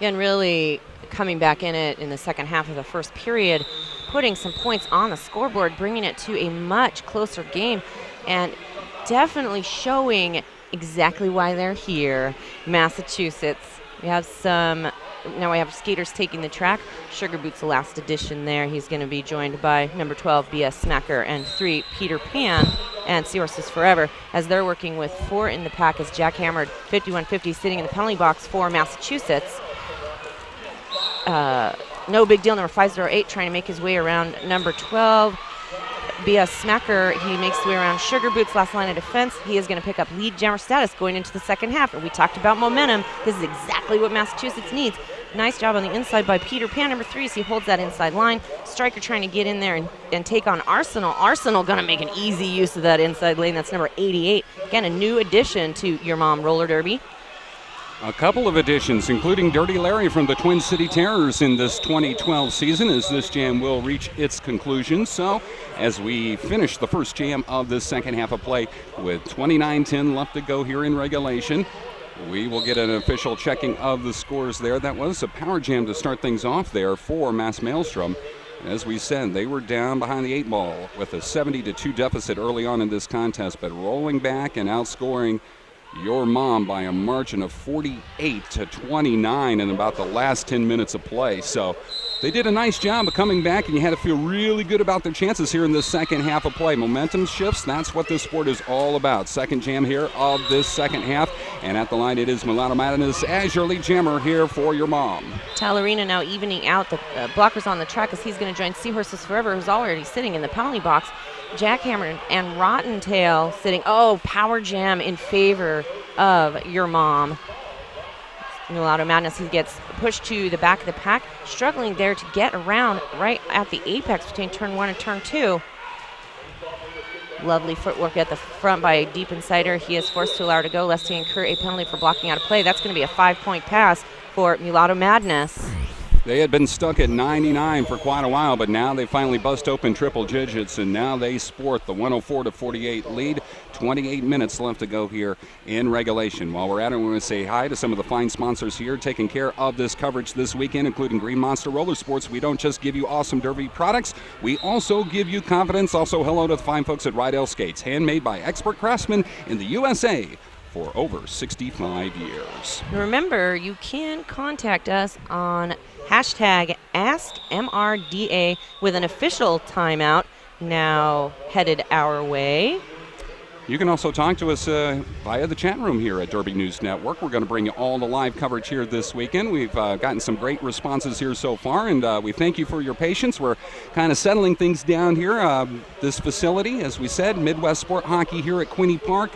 And really coming back in it in the second half of the first period, putting some points on the scoreboard, bringing it to a much closer game, and definitely showing exactly why they're here. Massachusetts. We have now we have skaters taking the track. Sugar Boots, the last addition there. He's going to be joined by number 12, B.S. Smacker, and 3, Peter Pan, and Seahorses Forever, as they're working with 4 in the pack as jackhammered 51-50 sitting in the penalty box for Massachusetts. No big deal, number 508 trying to make his way around number 12. B.S. Smacker, he makes his way around Sugar Boots, last line of defense. He is going to pick up lead jammer status going into the second half. And we talked about momentum. This is exactly what Massachusetts needs. Nice job on the inside by Peter Pan, number 3, as he holds that inside line. Striker trying to get in there and take on Arsenal. Arsenal going to make an easy use of that inside lane. That's number 88. Again, a new addition to Your Mom Roller Derby. A couple of additions, including Dirty Larry from the Twin City Terrors in this 2012 season, as this jam will reach its conclusion. So, as we finish the first jam of this second half of play with 29-10 left to go here in regulation, we will get an official checking of the scores there. That was a power jam to start things off there for Maelstrom. As we said, they were down behind the 8 ball with a 70-2 deficit early on in this contest, but rolling back and outscoring Your Mom by a margin of 48-29 in about the last 10 minutes of play. So they did a nice job of coming back, and you had to feel really good about their chances here in the second half of play. Momentum shifts, that's what this sport is all about. Second jam here of this second half, and at the line it is Mulatto Madness as your lead jammer here for Your Mom. Talarina now evening out the blockers on the track as he's going to join Seahorses Forever, who's already sitting in the penalty box. Jackhammer and Rotten Tail sitting, power jam in favor of Your Mom. Mulatto Madness, he gets pushed to the back of the pack, struggling there to get around right at the apex between turn 1 and turn 2. Lovely footwork at the front by a deep insider. He is forced to allow her to go, lest he incur a penalty for blocking out of play. That's going to be a 5-point pass for Mulatto Madness. They had been stuck at 99 for quite a while, but now they finally bust open triple digits, and now they sport the 104-48 lead. 28 minutes left to go here in regulation. While we're at it, we want to say hi to some of the fine sponsors here taking care of this coverage this weekend, including Green Monster Roller Sports. We don't just give you awesome derby products, we also give you confidence. Also, hello to the fine folks at Rydell Skates, handmade by expert craftsmen in the USA for over 65 years. Remember, you can contact us on hashtag AskMRDA with an official timeout now headed our way. You can also talk to us via the chat room here at Derby News Network. We're going to bring you all the live coverage here this weekend. We've gotten some great responses here so far, and we thank you for your patience. We're kind of settling things down here. This facility, as we said, Midwest Sport Hockey here at Quinny Park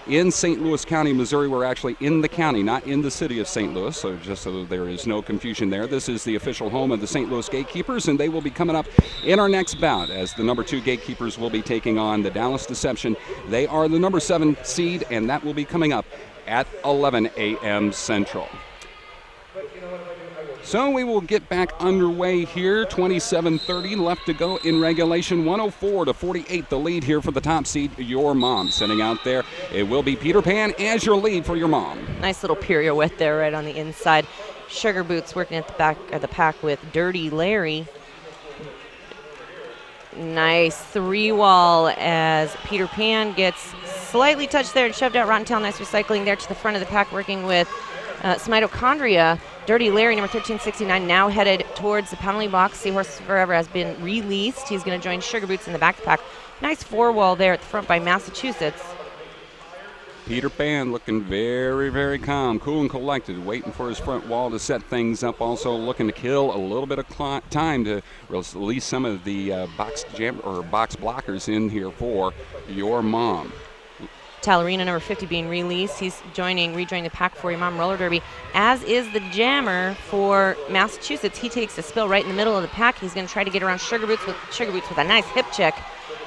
in St. Louis County, Missouri. We're actually in the county, not in the city of St. Louis, so just so there is no confusion there. This is the official home of the St. Louis Gatekeepers, and they will be coming up in our next bout as the number 2 Gatekeepers will be taking on the Dallas Deception. They are the number 7 seed, and that will be coming up at 11 a.m. Central. So we will get back underway here. 27:30 left to go in regulation. 104-48 the lead here for the top seed, Your Mom. Sitting out there, it will be Peter Pan as your lead for Your Mom. Nice little pirouette there right on the inside. Sugar Boots working at the back of the pack with Dirty Larry. Nice 3-wall as Peter Pan gets slightly touched there and shoved out. Rotten Tail, nice recycling there to the front of the pack, working with Smitochondria. Dirty Larry, number 1369, now headed towards the penalty box. Seahorse Forever has been released. He's going to join Sugar Boots in the back of the pack. Nice 4-wall there at the front by Massachusetts. Peter Pan looking very, very calm, cool and collected, waiting for his front wall to set things up. Also looking to kill a little bit of time to release some of the box blockers in here for Your Mom. Tallarina, number 50, being released. He's rejoining the pack for your mom roller derby, as is the jammer for Massachusetts. He takes a spill right in the middle of the pack. He's going to try to get around Sugar Boots with a nice hip check.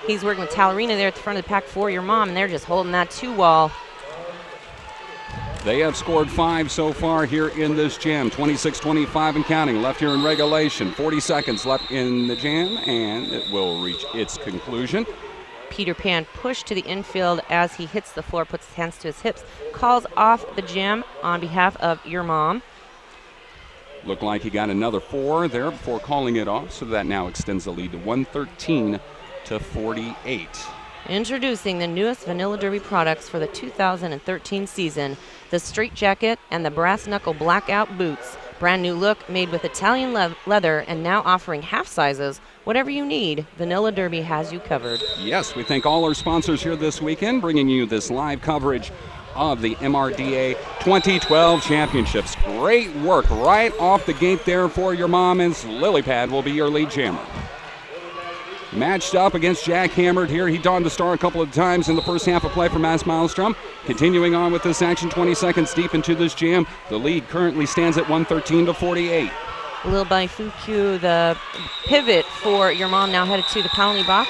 He's working with Tallarina there at the front of the pack for your mom, and they're just holding that 2-wall. They have scored 5 so far here in this jam, 26-25 and counting. Left here in regulation, 40 seconds left in the jam, and it will reach its conclusion. Peter Pan pushed to the infield as he hits the floor, puts his hands to his hips, calls off the jam on behalf of your mom. Looked like he got another 4 there before calling it off, so that now extends the lead to 113-48. Introducing the newest Vanilla Derby products for the 2013 season, the straight jacket and the brass knuckle blackout boots. Brand new look, made with Italian leather, and now offering half sizes. Whatever you need, Vanilla Derby has you covered. Yes, we thank all our sponsors here this weekend, bringing you this live coverage of the MRDA 2012 Championships. Great work right off the gate there for your mom, and Lily Pad will be your lead jammer. Matched up against Jack Hammered here. He donned the star a couple of times in the first half of play for Maelstrom. Continuing on with this action, 20 seconds deep into this jam. The lead currently stands at 113-48. Lil Baifuku, the pivot for your mom, now headed to the penalty box.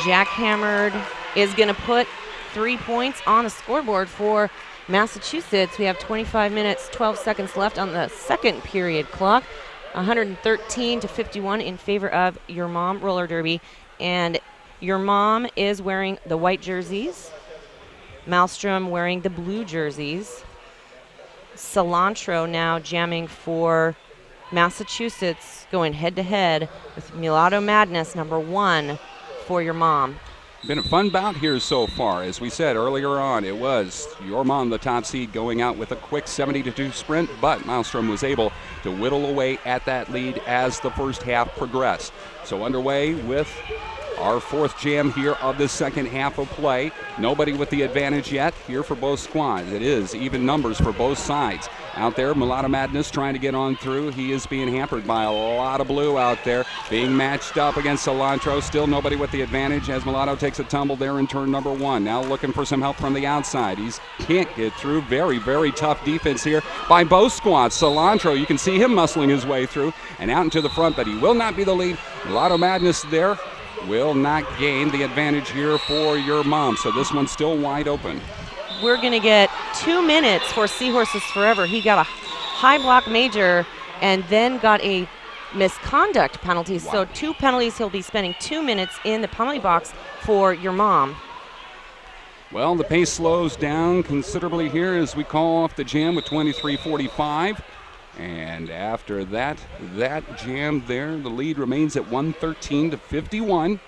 Jack Hammered is going to put 3 points on the scoreboard for Massachusetts. We have 25 minutes, 12 seconds left on the second period clock. 113-51 in favor of your mom roller derby. And your mom is wearing the white jerseys. Maelstrom wearing the blue jerseys. Cilantro now jamming for Massachusetts, going head-to-head with Mulatto Madness, number 1 for your mom. Been a fun bout here so far. As we said earlier on, it was your mom, the top seed, going out with a quick 70-2 sprint, but Maelstrom was able to whittle away at that lead as the first half progressed. So underway with our 4th jam here of the second half of play. Nobody with the advantage yet here for both squads. It is even numbers for both sides. Out there, Mulatto Madness trying to get on through. He is being hampered by a lot of blue out there, being matched up against Cilantro. Still nobody with the advantage as Mulatto takes a tumble there in turn number 1. Now looking for some help from the outside. He can't get through. Very, very tough defense here by both squads. Cilantro, you can see him muscling his way through and out into the front, but he will not be the lead. Mulatto Madness there will not gain the advantage here for your mom. So this one's still wide open. We're going to get 2 minutes for Seahorses Forever. He got a high block major and then got a misconduct penalty. Wow. So 2 penalties. He'll be spending 2 minutes in the penalty box for your mom. Well, the pace slows down considerably here as we call off the jam with 23:45. And after that jam there, the lead remains at 113-51.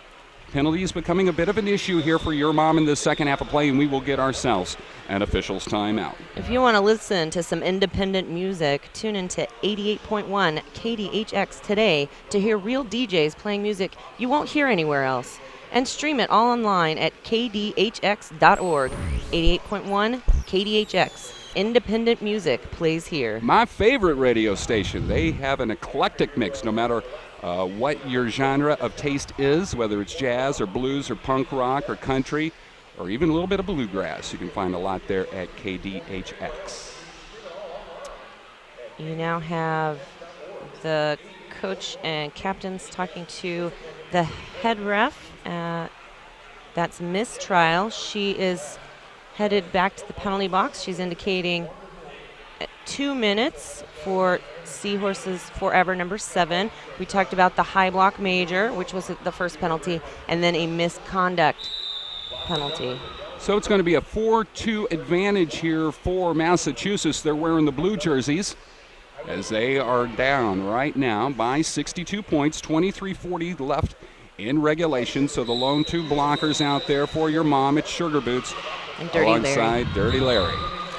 Penalties becoming a bit of an issue here for your mom in the second half of play, and we will get ourselves an official's timeout. If you want to listen to some independent music, tune into 88.1 KDHX today to hear real DJs playing music you won't hear anywhere else. And stream it all online at kdhx.org. 88.1 KDHX. Independent music plays here. My favorite radio station. They have an eclectic mix, no matter what your genre of taste is, whether it's jazz or blues or punk rock or country or even a little bit of bluegrass. You can find a lot there at KDHX. You now have the coach and captains talking to the head ref. That's Miss Trial. She is headed back to the penalty box. She's indicating 2 minutes for Seahorses Forever, number 7. We talked about the high block major, which was the first penalty, and then a misconduct penalty. So it's going to be a 4-2 advantage here for Massachusetts. They're wearing the blue jerseys as they are down right now by 62 points, 23:40 left in regulation. So the lone 2 blockers out there for your mom, it's Sugar Boots and Dirty alongside Larry. Dirty Larry.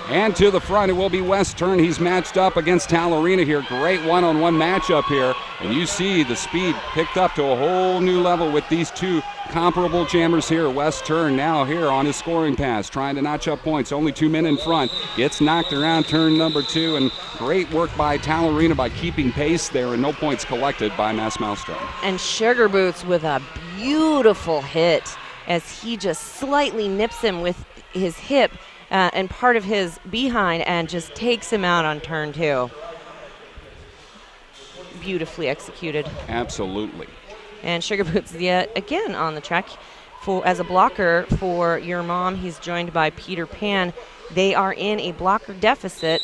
And to the front, it will be West Turn. He's matched up against Tallarina here. Great one-on-one matchup here. And you see the speed picked up to a whole new level with these 2 comparable jammers here. West Turn now here on his scoring pass, trying to notch up points. Only 2 men in front. Gets knocked around turn number 2. And great work by Tallarina by keeping pace there, and no points collected by Maelstrom. And Sugar Boots with a beautiful hit as he just slightly nips him with his hip and part of his behind and just takes him out on turn 2. Beautifully executed. Absolutely. And Sugar Boots yet again on the track as a blocker for Your Mom. He's joined by Peter Pan. They are in a blocker deficit.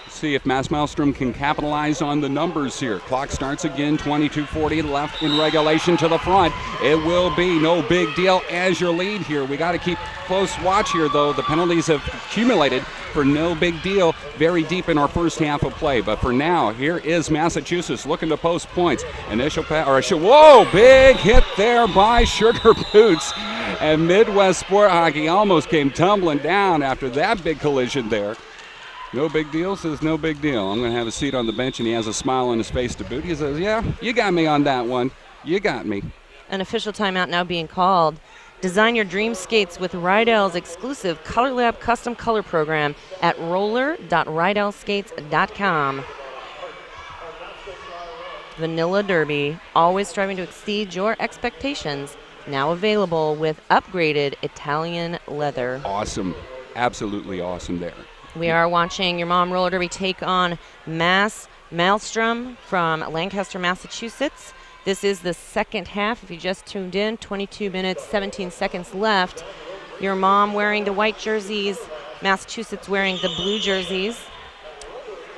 See if Maelstrom can capitalize on the numbers here. Clock starts again, 22:40 left in regulation to the front. It will be no big deal as your lead here. We got to keep close watch here, though. The penalties have accumulated for no big deal very deep in our first half of play. But for now, here is Massachusetts looking to post points. Whoa, big hit there by Sugar Boots. And Midwest Sport Hockey almost came tumbling down after that big collision there. No big deal says no big deal. I'm going to have a seat on the bench, and he has a smile on his face to boot. He says, yeah, you got me on that one. You got me. An official timeout now being called. Design your dream skates with Rydell's exclusive Color Lab custom color program at roller.rydellskates.com. Vanilla Derby, always striving to exceed your expectations. Now available with upgraded Italian leather. Awesome. Absolutely awesome there. We are watching Your Mom Roller Derby take on Maelstrom from Lancaster, Massachusetts. This is the second half. If you just tuned in, 22 minutes, 17 seconds left. Your Mom wearing the white jerseys, Massachusetts wearing the blue jerseys.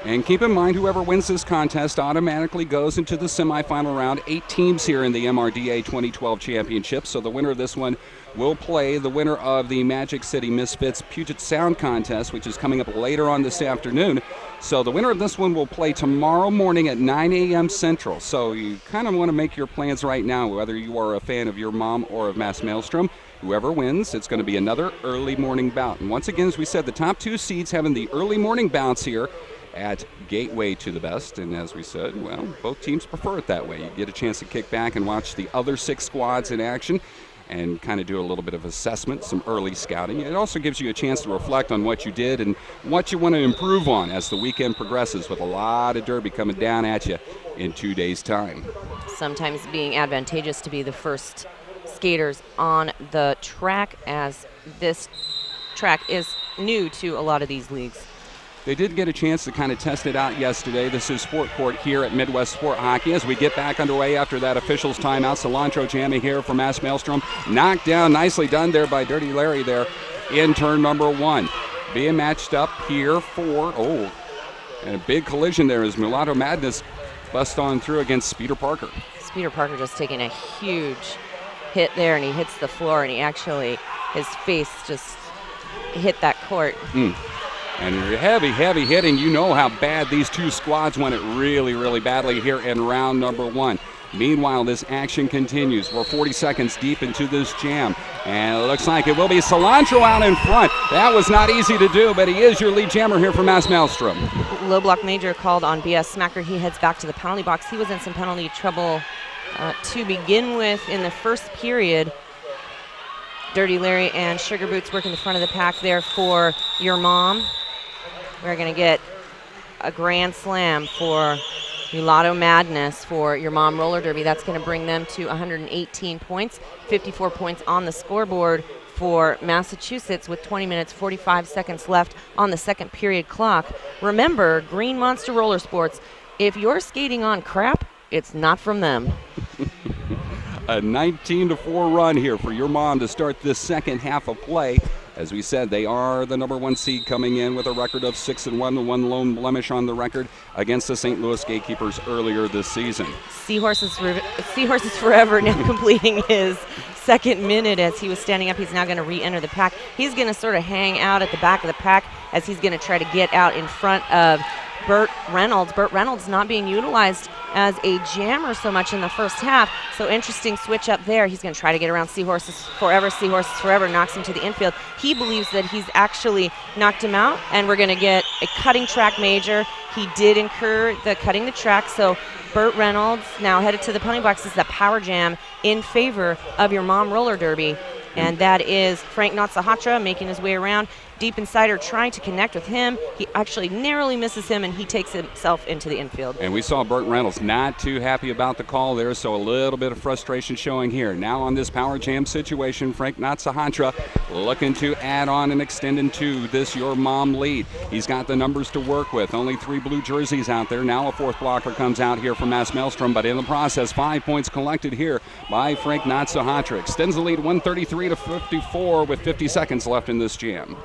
And keep in mind, whoever wins this contest automatically goes into the semifinal round. 8 teams here in the MRDA 2012 championship. So the winner of this one will play the winner of the Magic City Misfits Puget Sound contest, which is coming up later on this afternoon. So the winner of this one will play tomorrow morning at 9 a.m. Central. So you kind of want to make your plans right now, whether you are a fan of Your Mom or of Maelstrom. Whoever wins, it's going to be another early morning bout. And once again, as we said, the top 2 seeds having the early morning bouts here at Gateway to the Best. And as we said, well, both teams prefer it that way. You get a chance to kick back and watch the other 6 squads in action and kind of do a little bit of assessment, some early scouting. It also gives you a chance to reflect on what you did and what you want to improve on as the weekend progresses, with a lot of derby coming down at you in 2 days' time. Sometimes being advantageous to be the first skaters on the track, as this track is new to a lot of these leagues. They did get a chance to kind of test it out yesterday. This is Sport Court here at Midwest Sport Hockey as we get back underway after that officials timeout. Cilantro jamming here for Maelstrom. Knocked down, nicely done there by Dirty Larry there in turn number 1. Being matched up here for, and a big collision there as Mulatto Madness busts on through against Speeder Parker. Speeder Parker just taking a huge hit there, and he hits the floor, and he actually, his face just hit that court. And heavy hitting. You know how bad these 2 squads went it really, really badly here in round number 1. Meanwhile, this action continues. We're 40 seconds deep into this jam. And it looks like it will be Cilantro out in front. That was not easy to do, but he is your lead jammer here for Maelstrom. Low block major called on BS Smacker. He heads back to the penalty box. He was in some penalty trouble to begin with in the first period. Dirty Larry and Sugar Boots working the front of the pack there for Your Mom. We're going to get a grand slam for Mulatto Madness for Your Mom Roller Derby. That's going to bring them to 118 points, 54 points on the scoreboard for Massachusetts with 20 minutes, 45 seconds left on the second period clock. Remember, Green Monster Roller Sports, if you're skating on crap, it's not from them. A 19-4 run here for Your Mom to start this second half of play. As we said, they are the number 1 seed coming in with a record of 6-1, the 1 lone blemish on the record against the St. Louis Gatekeepers earlier this season. Seahorses Forever now completing his second minute as he was standing up. He's now going to re-enter the pack. He's going to sort of hang out at the back of the pack as he's going to try to get out in front of Burt Reynolds. Burt Reynolds not being utilized as a jammer so much in the first half. So interesting switch up there. He's going to try to get around Seahorses Forever. Seahorses Forever knocks him to the infield. He believes that he's actually knocked him out, and we're going to get a cutting track major. He did incur the cutting the track, so Burt Reynolds now headed to the penalty box. This is a power jam in favor of Your Mom Roller Derby. And that is Frank Natsahatra making his way around. deep inside her, trying to connect with him. He actually narrowly misses him, and he takes himself into the infield. And we saw Burt Reynolds not too happy about the call there, so a little bit of frustration showing here. Now on this power jam situation, Frank Natsahatra looking to add on and extend into this Your Mom lead. He's got the numbers to work with. Only 3 blue jerseys out there. Now a 4th blocker comes out here from Maelstrom, but in the process, 5 points collected here by Frank Natsahatra. Extends the lead 133-54 with 50 seconds left in this jam.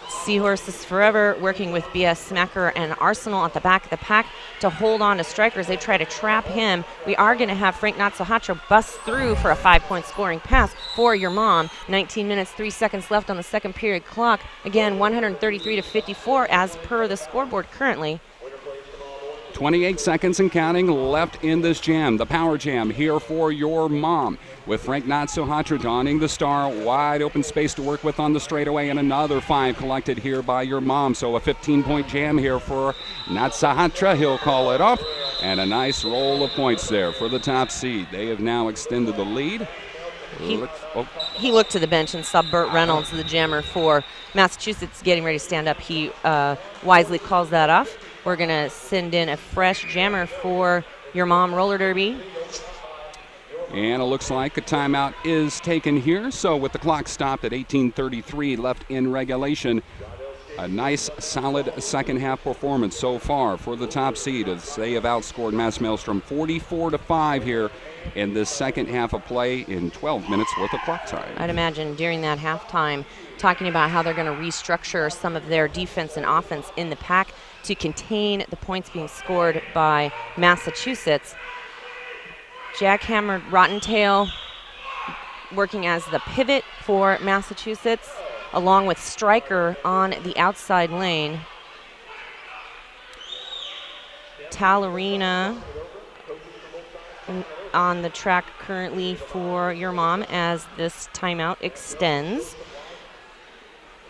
Seahorses Forever working with BS Smacker and Arsenal at the back of the pack to hold on to strikers. They try to trap him. We are going to have Frank Natsahatra bust through for a 5-point scoring pass for Your Mom. 19 minutes, 3 seconds left on the second period clock. Again, 133-54 as per the scoreboard currently. 28 seconds and counting left in this jam. The power jam here for Your Mom, with Frank Natsahatra donning the star. Wide open space to work with on the straightaway, and another 5 collected here by Your Mom. So a 15-point jam here for Natsahatra. He'll call it off, and a nice roll of points there for the top seed. They have now extended the lead. He looked to the bench and saw Burt Reynolds, the jammer for Massachusetts, getting ready to stand up. He wisely calls that off. We're going to send in a fresh jammer for Your Mom roller derby. And it looks like a timeout is taken here. So with the clock stopped at 18:33 left in regulation, a nice, solid second-half performance so far for the top seed, as they have outscored Maelstrom 44-5 here in the second half of play in 12 minutes worth of clock time. I'd imagine during that halftime, talking about how they're going to restructure some of their defense and offense in the pack to contain the points being scored by Massachusetts. Jackhammered Rottentail working as the pivot for Massachusetts, along with Stryker on the outside lane. Talarina on the track currently for Your Mom as this timeout extends.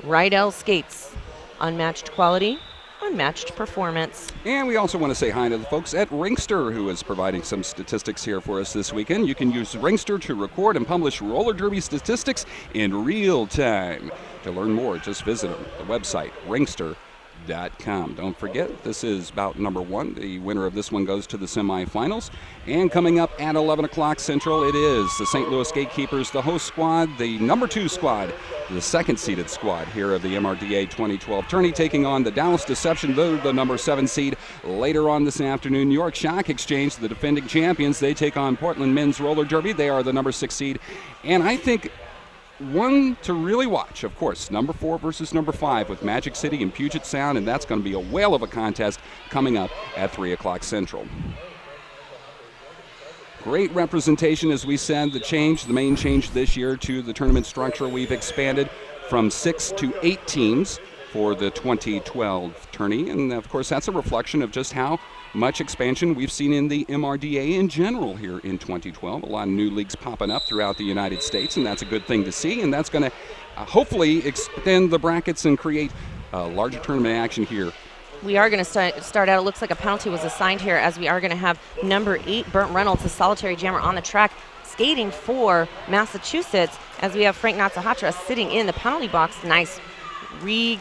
Rydell skates, unmatched quality, unmatched performance. And we also want to say hi to the folks at Ringster, who is providing some statistics here for us this weekend. You can use Ringster to record and publish roller derby statistics in real time. To learn more, just visit the website, ringster.com. Don't forget, this is bout number 1. The winner of this one goes to the semifinals. And coming up at 11 o'clock Central, it is the St. Louis Gatekeepers, the host squad, the number 2 squad, the second-seeded squad here of the MRDA 2012 tourney, taking on the Dallas Deception, the number 7 seed. Later on this afternoon, New York Shock Exchange, the defending champions, they take on Portland Men's Roller Derby. They are the number 6 seed. And I think one to really watch, of course, number 4 versus number 5 with Magic City and Puget Sound, and that's going to be a whale of a contest coming up at 3 o'clock Central. Great representation, as we said. The main change this year to the tournament structure, we've expanded from 6 to 8 teams for the 2012 tourney, and of course that's a reflection of just how much expansion we've seen in the MRDA in general here in 2012. A lot of new leagues popping up throughout the United States, and that's a good thing to see, and that's going to hopefully extend the brackets and create larger tournament action here. We are going to start out. It looks like a penalty was assigned here, as we are going to have number 8, Burt Reynolds, the solitary jammer on the track, skating for Massachusetts, as we have Frank Natsahatra sitting in the penalty box. Nice recycling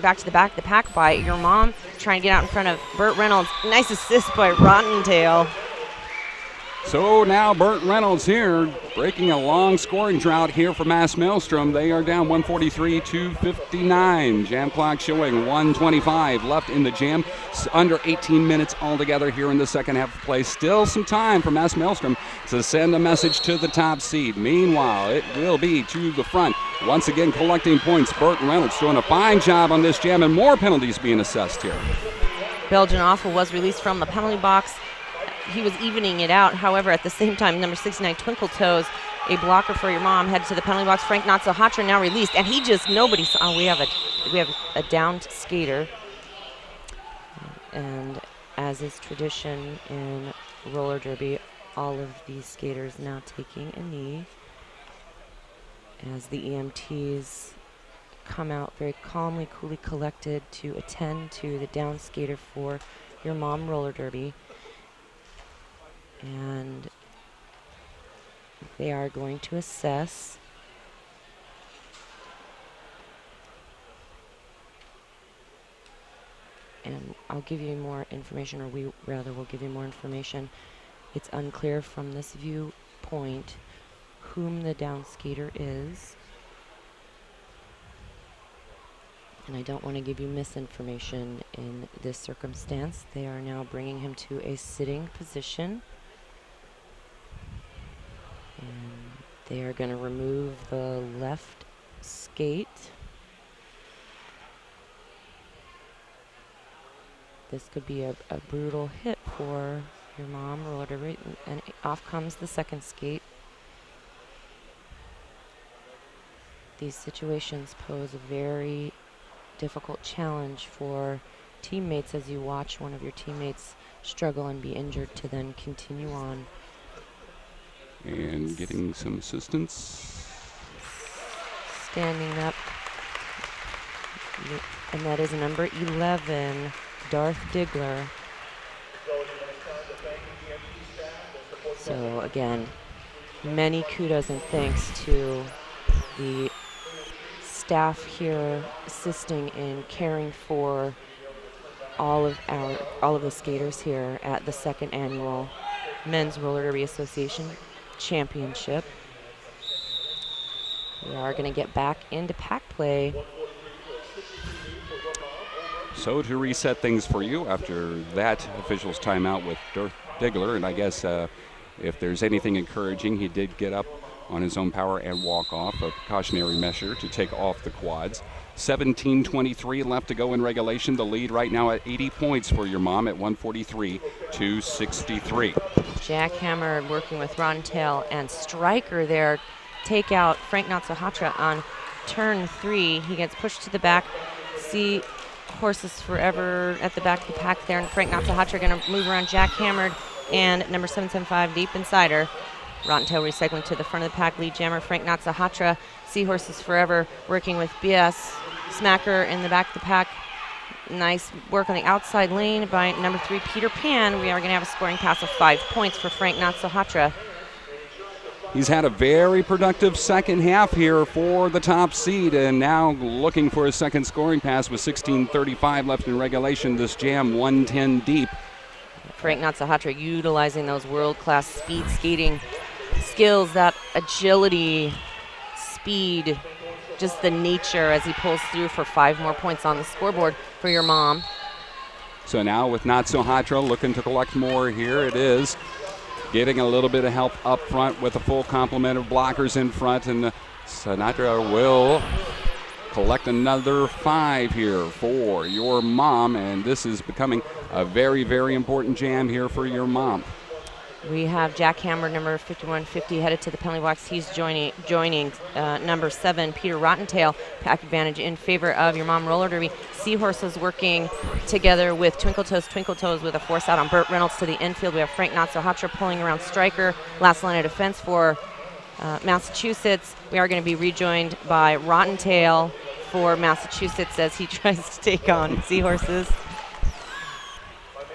back to the back of the pack by Your Mom, trying to get out in front of Burt Reynolds. Nice assist by Rottentail. So now Burt Reynolds here, breaking a long scoring drought here for Maelstrom. They are down 143-59. Jam clock showing 125 left in the jam. Under 18 minutes altogether here in the second half of play. Still some time for Maelstrom to send a message to the top seed. Meanwhile, it will be to the front. Once again collecting points. Burt Reynolds doing a fine job on this jam, and more penalties being assessed here. Belgian Awful was released from the penalty box. He was evening it out. However, at the same time, number 69, Twinkle Toes, a blocker for Your Mom, headed to the penalty box. Frank Natsahatra now released, and he just nobody saw. Oh, we have a downed skater, and as is tradition in roller derby, all of these skaters now taking a knee as the EMTs come out very calmly, coolly collected to attend to the down skater for Your Mom roller derby. And they are going to assess and I'll give you more information, or we rather will give you more information. It's unclear from this viewpoint whom the down skater is. And I don't want to give you misinformation in this circumstance. They are now bringing him to a sitting position. And they are going to remove the left skate. This could be a brutal hit for your mom or whatever. And off comes the second skate. These situations pose a very difficult challenge for teammates as you watch one of your teammates struggle and be injured to then continue on. And getting some assistance. Standing up. And that is number 11, Darth Diggler. So again, many kudos and thanks to the staff here assisting in caring for all of the skaters here at the second annual Men's Roller Derby Association Championship. We are going to get back into pack play. So to reset things for you after that official's timeout with Darth Diggler, and I guess if there's anything encouraging, he did get up on his own power and walk off, a precautionary measure to take off the quads. 17:23 left to go in regulation. The lead right now at 80 points for your mom at 143-63. Jackhammer working with Rontail and Stryker there. Take out Frank Natsuhatra on turn 3. He gets pushed to the back. See Horses Forever at the back of the pack there, and Frank Natsuhatra going to move around Jackhammered and number 775 deep inside her. Rottentail recycling to the front of the pack. Lead jammer Frank Natsuhatra. Seahorses Forever working with BS Smacker in the back of the pack. Nice work on the outside lane by number 3 Peter Pan. We are going to have a scoring pass of 5 points for Frank Natsuhatra. He's had a very productive second half here for the top seed, and now looking for a second scoring pass with 16:35 left in regulation. This jam 110 deep. Frank Natsuhatra utilizing those world-class speed skating skills, that agility, speed, just the nature as he pulls through for 5 more points on the scoreboard for your mom. So now with Natsuhatra looking to collect more here, it is getting a little bit of help up front with a full complement of blockers in front, and Sinatra will collect another 5 here for your mom, and this is becoming a very, very important jam here for your mom. We have Jackhammer number 5150 headed to the penalty box. He's joining number 7 Peter Rottentail. Pack advantage in favor of your mom roller derby. Seahorses working together with Twinkle Toes with a force out on Burt Reynolds to the infield. We have Frank Natsuhatra pulling around Stryker. Last line of defense for Massachusetts. We are going to be rejoined by Rottentail for Massachusetts as he tries to take on Seahorses.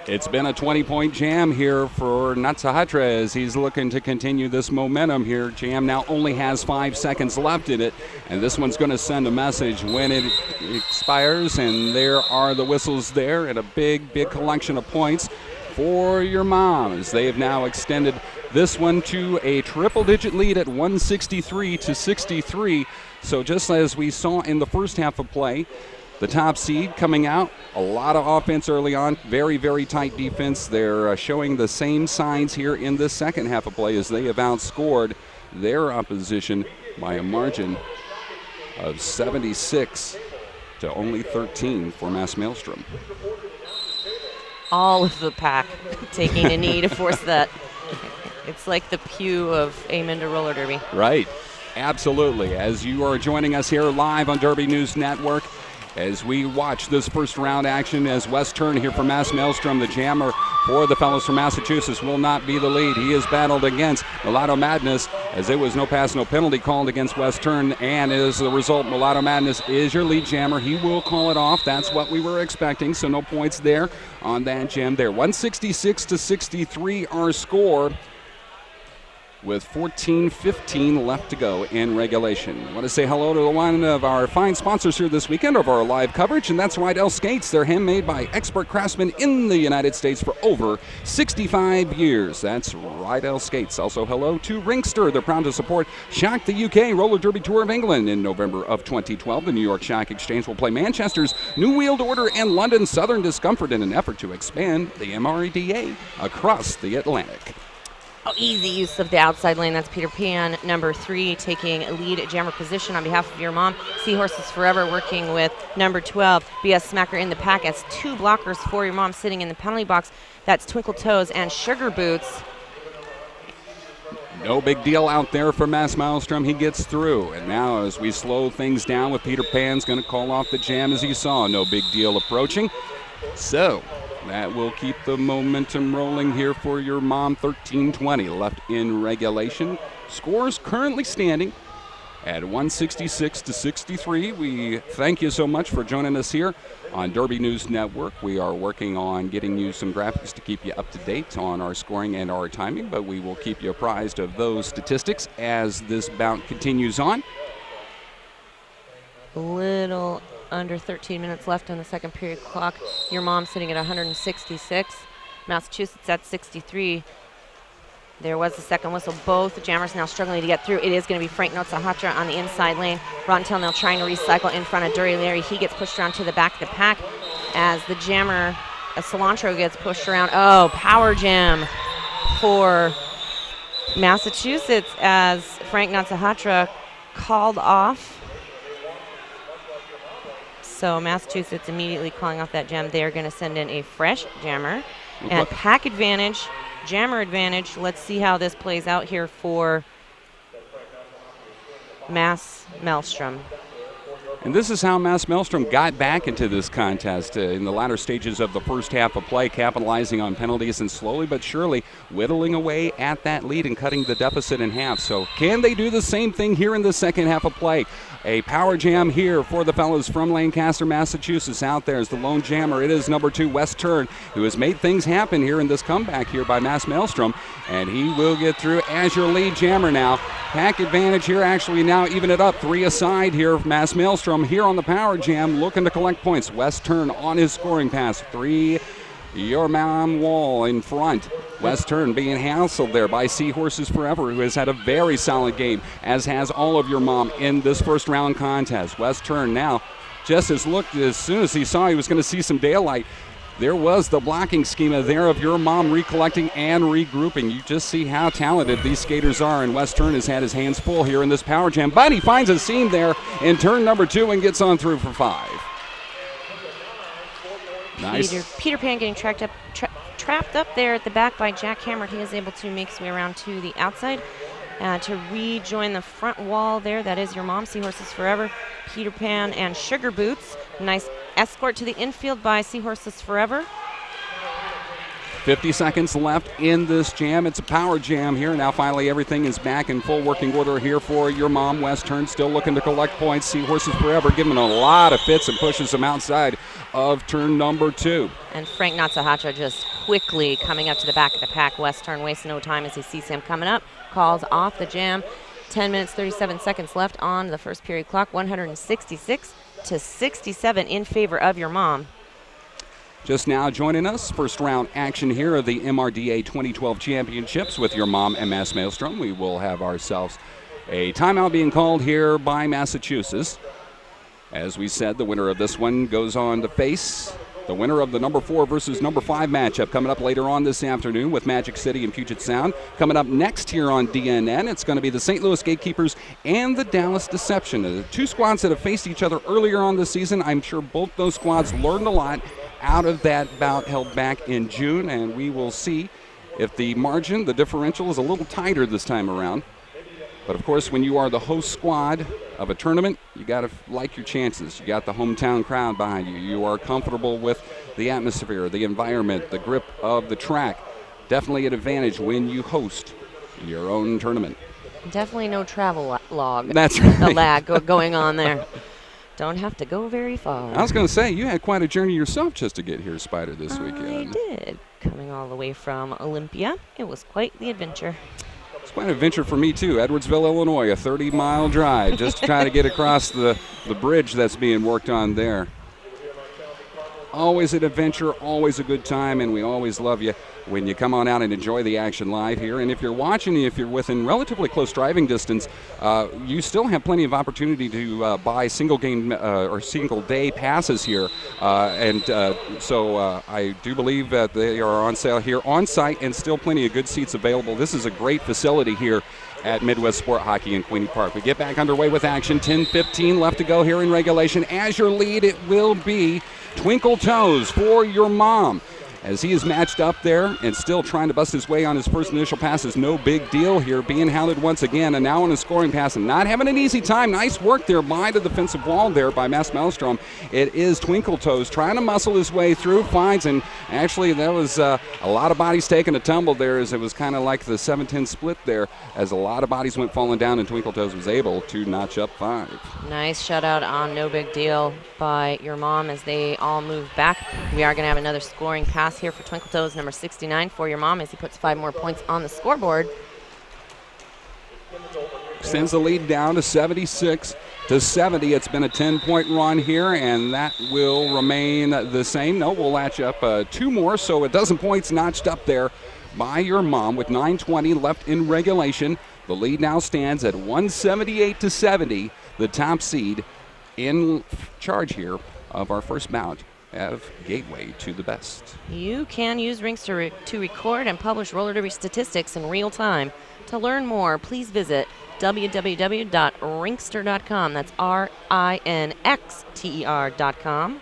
It's been a 20-point jam here for Natsuhatra as he's looking to continue this momentum here. Jam now only has 5 seconds left in it, and this one's going to send a message when it expires, and there are the whistles there, and a big, big collection of points for your mom as they have now extended this one to a triple-digit lead at 163-63. So just as we saw in the first half of play, the top seed coming out, a lot of offense early on, very, very tight defense. They're showing the same signs here in the second half of play as they have outscored their opposition by a margin of 76 to only 13 for Maelstrom. All of the pack taking a knee to force that. It's like the pew of Amen to Roller Derby. Right, absolutely. As you are joining us here live on Derby News Network, as we watch this first round action as Wes Turn here for Maelstrom, the jammer for the fellows from Massachusetts, will not be the lead. He is battled against Mulatto Madness as there was no pass, no penalty called against Wes Turn, and as a result, Mulatto Madness is your lead jammer. He will call it off. That's what we were expecting, so no points there on that jam there. 166-63 our score. with 14:15 left to go in regulation. I want to say hello to one of our fine sponsors here this weekend of our live coverage, and that's Rydell Skates. They're handmade by expert craftsmen in the United States for over 65 years. That's Rydell Skates. Also hello to Ringster. They're proud to support Shock the UK Roller Derby Tour of England in November of 2012. The New York Shock Exchange will play Manchester's New Wheeled Order and London Southern Discomfort in an effort to expand the MRDA across the Atlantic. Oh, easy use of the outside lane. That's Peter Pan, number 3, taking a lead jammer position on behalf of your mom. Seahorses Forever working with number 12, BS Smacker in the pack as 2 blockers for your mom sitting in the penalty box. That's Twinkle Toes and Sugar Boots. No big deal out there for Maelstrom. He gets through. And now as we slow things down with Peter Pan's going to call off the jam as he saw. No big deal approaching. So that will keep the momentum rolling here for your mom. 13:20 left in regulation. Scores currently standing at 166-63. We thank you so much for joining us here on Derby News Network. We are working on getting you some graphics to keep you up to date on our scoring and our timing, but we will keep you apprised of those statistics as this bout continues on. Little under 13 minutes left on the second period clock. Your mom sitting at 166. Massachusetts at 63. There was the second whistle. Both jammers now struggling to get through. It is going to be Frank Notsahatra on the inside lane. Ron Till now trying to recycle in front of Dury Larry. He gets pushed around to the back of the pack as the jammer, Cilantro, gets pushed around. Oh, power jam for Massachusetts as Frank Notsahatra called off. So Massachusetts immediately calling off that jam. They are going to send in a fresh jammer. And pack advantage, jammer advantage. Let's see how this plays out here for Maelstrom. And this is how Maelstrom got back into this contest in the latter stages of the first half of play, capitalizing on penalties and slowly but surely whittling away at that lead and cutting the deficit in half. So can they do the same thing here in the second half of play? A power jam here for the fellows from Lancaster, Massachusetts. Out there is the lone jammer. It is number 2, West Turn, who has made things happen here in this comeback here by Maelstrom. And he will get through as your lead jammer now. Pack advantage here, actually now even it up 3 aside here. Maelstrom here on the power jam looking to collect points. West Turn on his scoring pass. 3. Your mom wall in front. West Turn being hassled there by Seahorses Forever, who has had a very solid game, as has all of your mom in this first round contest. West Turn now just as soon as he saw he was going to see some daylight, there was the blocking schema there of your mom recollecting and regrouping. You just see how talented these skaters are, and West Turn has had his hands full here in this power jam, but he finds a seam there in turn number 2 and gets on through for 5. Nice. Peter Pan getting trapped up there at the back by Jack Hammer. He is able to make his way around to the outside to rejoin the front wall there. That is your mom, Seahorses Forever, Peter Pan, and Sugar Boots. Nice escort to the infield by Seahorses Forever. 50 seconds left in this jam. It's a power jam here. Now finally everything is back in full working order here for your mom. West Turn still looking to collect points. Seahorses Forever giving a lot of fits and pushes them outside of turn number 2. And Frank Notsahatra just quickly coming up to the back of the pack. West Turn wastes no time as he sees him coming up. Calls off the jam. 10 minutes, 37 seconds left on the first period clock. 166-67 in favor of your mom. Just now joining us, first round action here of the MRDA 2012 Championships with your mom and Maelstrom. We will have ourselves a timeout being called here by Massachusetts. As we said, the winner of this one goes on to face the winner of the number 4 versus number 5 matchup coming up later on this afternoon with Magic City and Puget Sound. Coming up next here on DNN, it's going to be the St. Louis Gatekeepers and the Dallas Deception. The 2 squads that have faced each other earlier on this season. I'm sure both those squads learned a lot out of that bout held back in June, and we will see if the margin, the differential, is a little tighter this time around. But of course, when you are the host squad of a tournament, you got to like your chances. You got the hometown crowd behind you. You are comfortable with the atmosphere, the environment, the grip of the track. Definitely an advantage when you host your own tournament. Definitely no travel log. That's right. A lag going on there. Don't have to go very far. I was going to say, you had quite a journey yourself just to get here, Spider, this weekend. I did. Coming all the way from Olympia. It was quite the adventure. It's quite an adventure for me, too. Edwardsville, Illinois, a 30-mile drive just to try to get across the bridge that's being worked on there. Always an adventure, always a good time, and we always love you when you come on out and enjoy the action live here. And if you're watching, if you're within relatively close driving distance, you still have plenty of opportunity to buy single game or single day passes here. So I do believe that they are on sale here on site, and still plenty of good seats available. This is a great facility here at Midwest Sport Hockey in Queenie Park. We get back underway with action. 10:15 left to go here in regulation. As your lead, it will be Twinkle Toes for your mom, as he is matched up there and still trying to bust his way on his first initial passes. No big deal here, being hounded once again, and now on a scoring pass and not having an easy time. Nice work there by the defensive wall there by Maelstrom. It is Twinkle Toes trying to muscle his way through, finds, and actually that was a lot of bodies taking a tumble there, as it was kind of like the 7-10 split there, as a lot of bodies went falling down, and Twinkle Toes was able to notch up 5. Nice shutout on No Big Deal by your mom as they all move back. We are going to have another scoring pass here for Twinkle Toes, number 69, for your mom, as he puts 5 more points on the scoreboard. Sends the lead down to 76-70. It's been a 10-point run here, and that will remain the same. No, we'll latch up 2 more, so a dozen points notched up there by your mom with 9:20 left in regulation. The lead now stands at 178-70, the top seed in charge here of our first bout of Gateway to the Best. You can use Ringster to record and publish roller derby statistics in real time. To learn more, please visit www.ringster.com. That's RINXTER.com.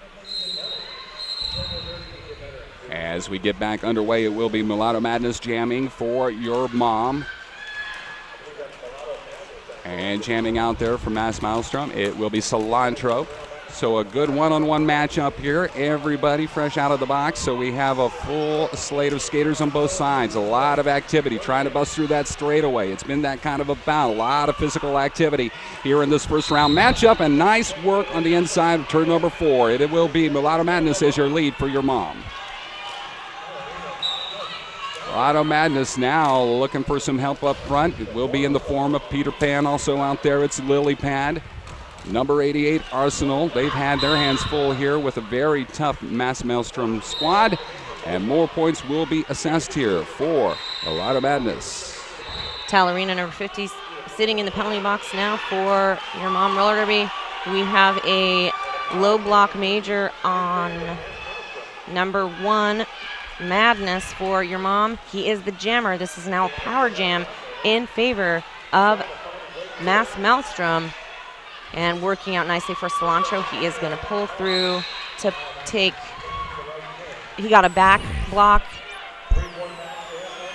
As we get back underway, it will be Mulatto Madness jamming for your mom. And jamming out there for Maelstrom, it will be Cilantro. So a good one-on-one matchup here. Everybody fresh out of the box. So we have a full slate of skaters on both sides. A lot of activity trying to bust through that straightaway. It's been that kind of a bout. A lot of physical activity here in this first round matchup. And nice work on the inside of turn number 4. It will be Mulatto Madness as your lead for your mom. Mulatto Madness now looking for some help up front. It will be in the form of Peter Pan also out there. It's Lily Pad. Number 88, Arsenal. They've had their hands full here with a very tough Maelstrom squad. And more points will be assessed here for Mulatto Madness. Tallarina, number 50, sitting in the penalty box now for your mom roller derby. We have a low block major on number 1, Madness, for your mom. He is the jammer. This is now a power jam in favor of Maelstrom. And working out nicely for Cilantro. He is going to pull through to take, he got a back block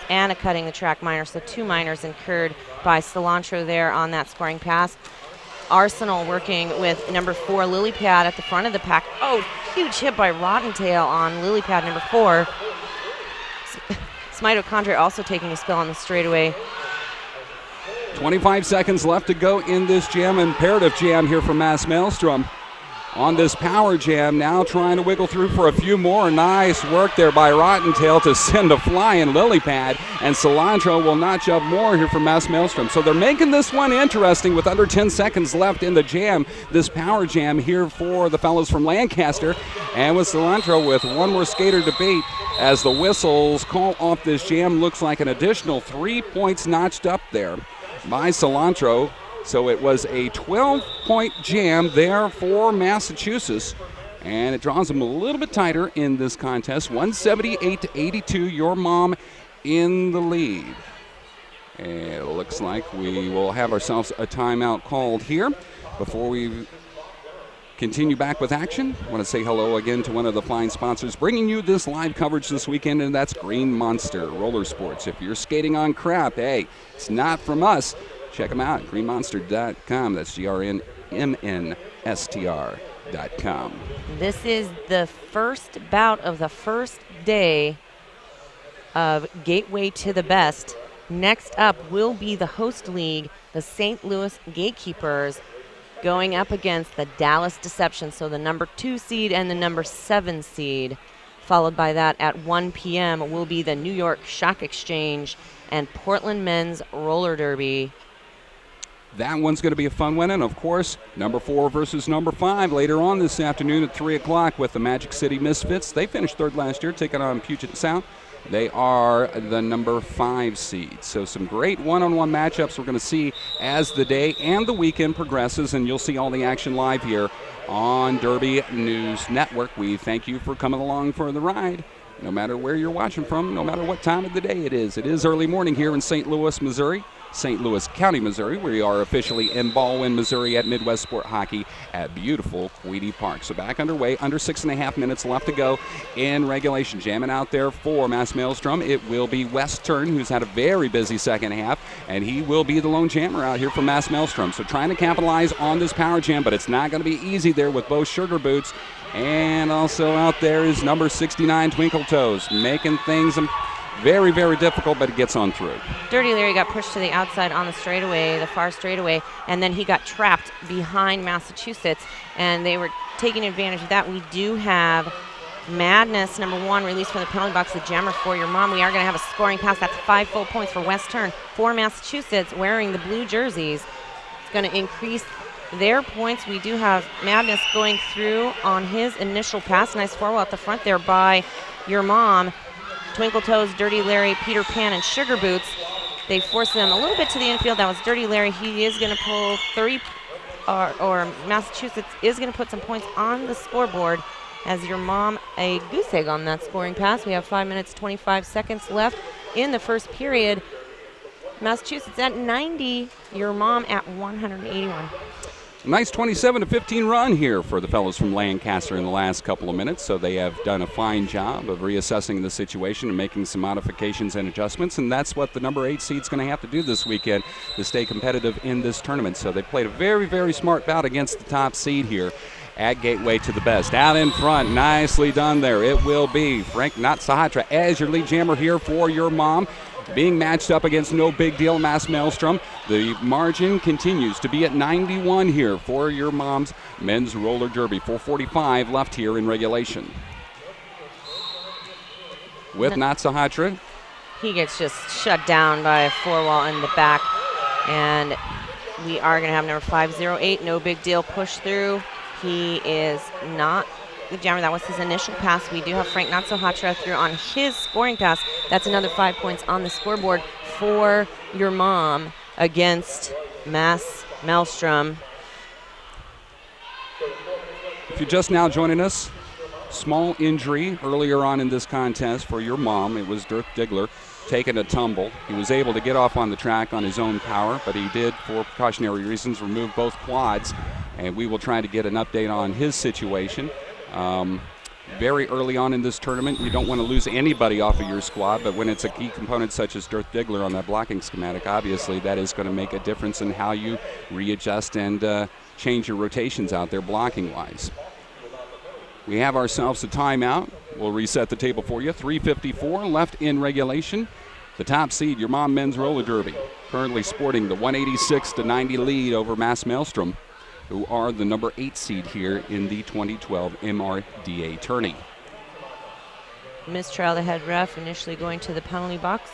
and a cutting the track minor. So 2 minors incurred by Cilantro there on that scoring pass. Arsenal working with number 4, Lily Pad, at the front of the pack. Oh, huge hit by Rottentail on Lily Pad, number 4. Mitochondria also taking a spill on the straightaway. 25 seconds left to go in this jam, imperative jam here for Maelstrom. On this power jam, now trying to wiggle through for a few more. Nice work there by Rottentail to send a flying lily pad, and Cilantro will notch up more here for Maelstrom. So they're making this one interesting with under 10 seconds left in the jam. This power jam here for the fellows from Lancaster, and with Cilantro with one more skater to beat as the whistles call off this jam. Looks like an additional 3 points notched up there by Cilantro. So it was a 12-point jam there for Massachusetts, and it draws them a little bit tighter in this contest. 178-82, your mom in the lead. And it looks like we will have ourselves a timeout called here before we continue back with action. I want to say hello again to one of the fine sponsors bringing you this live coverage this weekend, and that's Green Monster Roller Sports. If you're skating on crap, hey, it's not from us. Check them out, greenmonster.com. That's GRNMNSTR.com. This is the first bout of the first day of Gateway to the Best. Next up will be the host league, the St. Louis Gatekeepers, going up against the Dallas Deception, so the number 2 seed and the number 7 seed Followed by that at 1 p.m. will be the New York Stock Exchange and Portland Men's Roller Derby. That one's going to be a fun one. And, of course, number 4 versus number 5 later on this afternoon at 3 o'clock with the Magic City Misfits. They finished third last year, taking on Puget Sound. They are the number 5 seed. So some great one-on-one matchups we're going to see as the day and the weekend progresses, and you'll see all the action live here on Derby News Network. We thank you for coming along for the ride, no matter where you're watching from, no matter what time of the day it is. It is early morning here in St. Louis, Missouri. St. Louis County, Missouri. We are officially in Ballwin, Missouri at Midwest Sport Hockey at beautiful Queedy Park. So back underway, under 6.5 minutes left to go in regulation. Jamming out there for Mass Maelstrom, it will be Western, who's had a very busy second half, and he will be the lone jammer out here for Mass Maelstrom. So trying to capitalize on this power jam, but it's not going to be easy there with both Sugar Boots. And also out there is number 69, Twinkle Toes, making things very, very difficult, but it gets on through. Dirty Larry got pushed to the outside on the straightaway, the far straightaway, and then he got trapped behind Massachusetts, and they were taking advantage of that. We do have Madness, number 1, released from the penalty box, the jammer for your mom. We are going to have a scoring pass. That's 5 full points for Western for Massachusetts, wearing the blue jerseys. It's going to increase their points. We do have Madness going through on his initial pass. Nice forward at the front there by your mom. Twinkle Toes, Dirty Larry, Peter Pan, and Sugar Boots. They forced them a little bit to the infield. That was Dirty Larry. He is going to pull 30, or Massachusetts is going to put some points on the scoreboard as your mom a goose egg on that scoring pass. We have 5 minutes, 25 seconds left in the first period. Massachusetts at 90, your mom at 181. Nice 27-15 run here for the fellows from Lancaster in the last couple of minutes, so they have done a fine job of reassessing the situation and making some modifications and adjustments, and that's what the number 8 seed's going to have to do this weekend to stay competitive in this tournament. So they played a very, very smart bout against the top seed here at Gateway to the Best. Out in front, nicely done there. It will be Frank Natsahatra as your lead jammer here for your mom, being matched up against No Big Deal Mass Maelstrom. The margin continues to be at 91 here for your mom's men's roller derby. 4:45 left here in regulation. With Natsahatra. He gets just shut down by a 4-wall in the back. And we are going to have number 508, No Big Deal, push through. He is not the jammer. That was his initial pass. We do have Frank Natsahatra through on his scoring pass. That's another 5 points on the scoreboard for your mom against Mass Maelstrom. If you're just now joining us, small injury earlier on in this contest for your mom. It was Dirk Diggler taking a tumble. He was able to get off on the track on his own power, but he did, for precautionary reasons, remove both quads, and we will try to get an update on his situation. Very early on in this tournament, you don't want to lose anybody off of your squad, but when it's a key component such as Dirk Diggler on that blocking schematic, obviously that is going to make a difference in how you readjust and change your rotations out there blocking-wise. We have ourselves a timeout. We'll reset the table for you. 3:54 left in regulation. The top seed, your mom men's roller derby, currently sporting the 186-90 lead over Mass Maelstrom, who are the number 8 seed here in the 2012 MRDA tourney. Mistrial the head ref, initially going to the penalty box,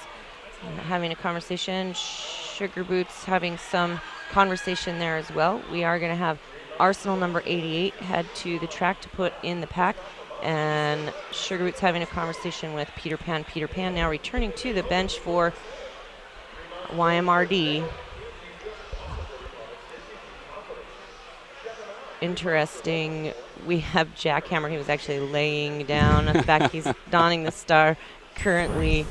having a conversation. Sugar Boots having some conversation there as well. We are going to have Arsenal number 88 head to the track to put in the pack, and Sugar Boots having a conversation with Peter Pan. Peter Pan now returning to the bench for YMRD. Interesting. We have Jackhammer. He was actually laying down. In fact, he's donning the star. Currently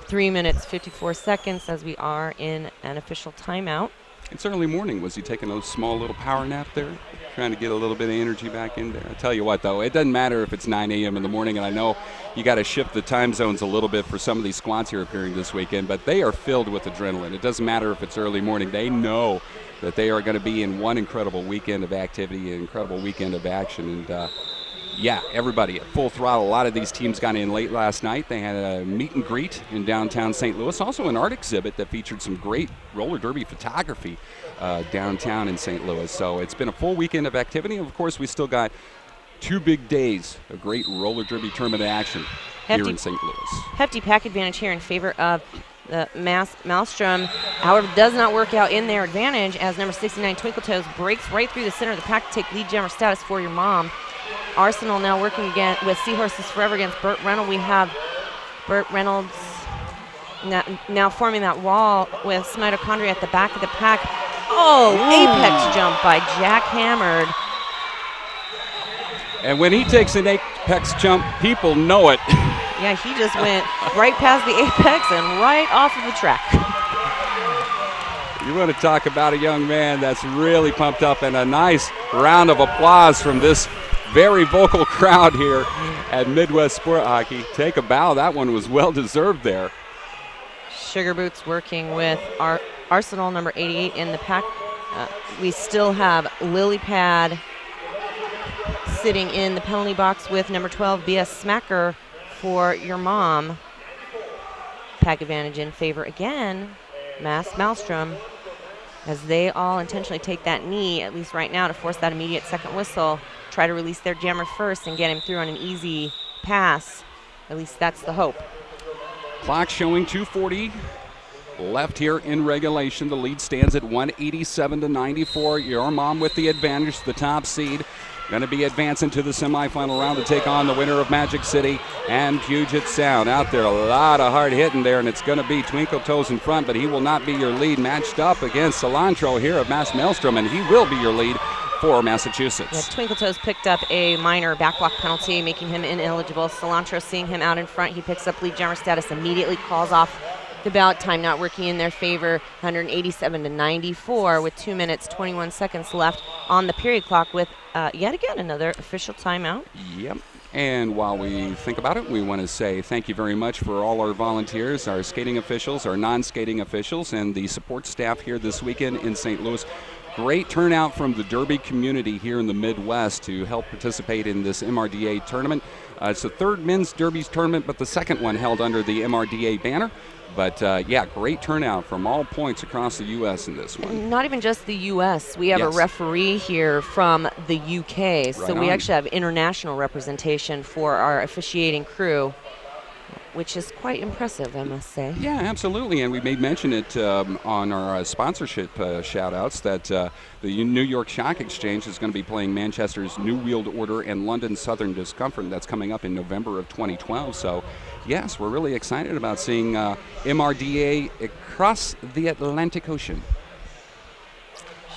3 minutes, 54 seconds as we are in an official timeout. It's early morning. Was he taking a small little power nap there? Trying to get a little bit of energy back in there. I tell you what, though, it doesn't matter if it's 9 a.m. in the morning, and I know you got to shift the time zones a little bit for some of these squads here appearing this weekend, but they are filled with adrenaline. It doesn't matter if it's early morning. They know that they are going to be in one incredible weekend of activity, an incredible weekend of action, and yeah, everybody at full throttle. A lot of these teams got in late last night. They had a meet and greet in downtown St. Louis. Also an art exhibit that featured some great roller derby photography downtown in St. Louis. So it's been a full weekend of activity. Of course, we still got 2 big days of great roller derby tournament action here in St. Louis. Hefty pack advantage here in favor of the Maelstrom. However, does not work out in their advantage as number 69 Twinkle Toes breaks right through the center of the pack to take lead jammer status for your mom. Arsenal now working again with Seahorses Forever against Burt Reynolds. We have Burt Reynolds now forming that wall with Mitochondria at the back of the pack. Oh, apex jump by Jack Hammered. And when he takes an apex jump, people know it. Yeah, he just went right past the apex and right off of the track. You want to talk about a young man that's really pumped up, and a nice round of applause from this very vocal crowd here at Midwest Sport Hockey. Take a bow. That one was well deserved there. Sugar Boots working with our Arsenal number 88 in the pack. We still have Lily Pad sitting in the penalty box with number 12 BS Smacker for your mom. Pack advantage in favor again, Maelstrom, as they all intentionally take that knee, at least right now, to force that immediate second whistle. Try to release their jammer first and get him through on an easy pass. At least that's the hope. Clock showing 2:40 left here in regulation. The lead stands at 187-94. Your mom with the advantage, the top seed. Going to be advancing to the semifinal round to take on the winner of Magic City and Puget Sound. Out there, a lot of hard hitting there, and it's going to be Twinkle Toes in front, but he will not be your lead. Matched up against Cilantro here of Maelstrom, and he will be your lead for Massachusetts. Yeah, Twinkle Toes picked up a minor backwalk penalty, making him ineligible. Cilantro seeing him out in front, he picks up lead jammer status, immediately calls off the bout. Time not working in their favor, 187-94 with 2 minutes, 21 seconds left on the period clock with yet again another official timeout. Yep. And while we think about it, we want to say thank you very much for all our volunteers, our skating officials, our non-skating officials, and the support staff here this weekend in St. Louis. Great turnout from the Derby community here in the Midwest to help participate in this MRDA tournament. It's the third men's Derby's tournament, but the second one held under the MRDA banner. But, yeah, great turnout from all points across the U.S. in this one. And not even just the U.S. We have a referee here from the U.K., so we actually have international representation for our officiating crew, which is quite impressive, I must say. Yeah, absolutely, and we may mention it on our sponsorship shout-outs that the New York Stock Exchange is going to be playing Manchester's New World Order and London Southern Discomfort. That's coming up in November of 2012, so yes, we're really excited about seeing MRDA across the Atlantic Ocean.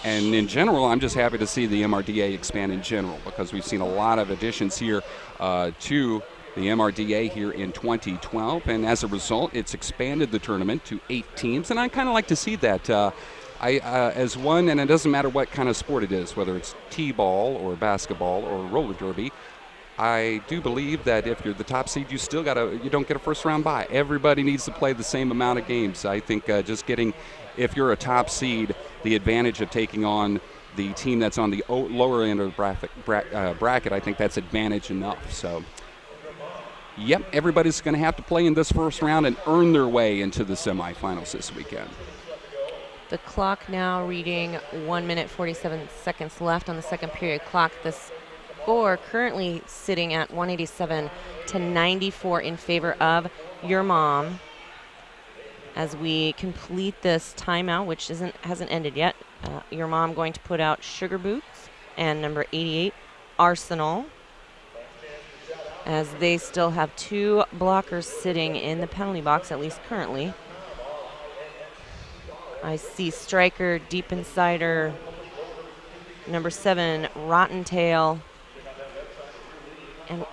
And in general, I'm just happy to see the MRDA expand in general because we've seen a lot of additions here to the MRDA here in 2012, and as a result, it's expanded the tournament to 8 teams, and I kind of like to see that. As one, and it doesn't matter what kind of sport it is, whether it's t-ball or basketball or roller derby, I do believe that if you're the top seed, you don't get a first round bye. Everybody needs to play the same amount of games. I think just getting, if you're a top seed, the advantage of taking on the team that's on the lower end of the bracket, I think that's advantage enough. So, yep, everybody's going to have to play in this first round and earn their way into the semifinals this weekend. The clock now reading 1 minute 47 seconds left on the second period clock. The score currently sitting at 187-94 in favor of your mom. As we complete this timeout, which hasn't ended yet, your mom going to put out Sugar Boots and number 88 Arsenal, as they still have 2 blockers sitting in the penalty box, at least currently. I see Striker, Deep Insider, number 7 Rotten Tail, and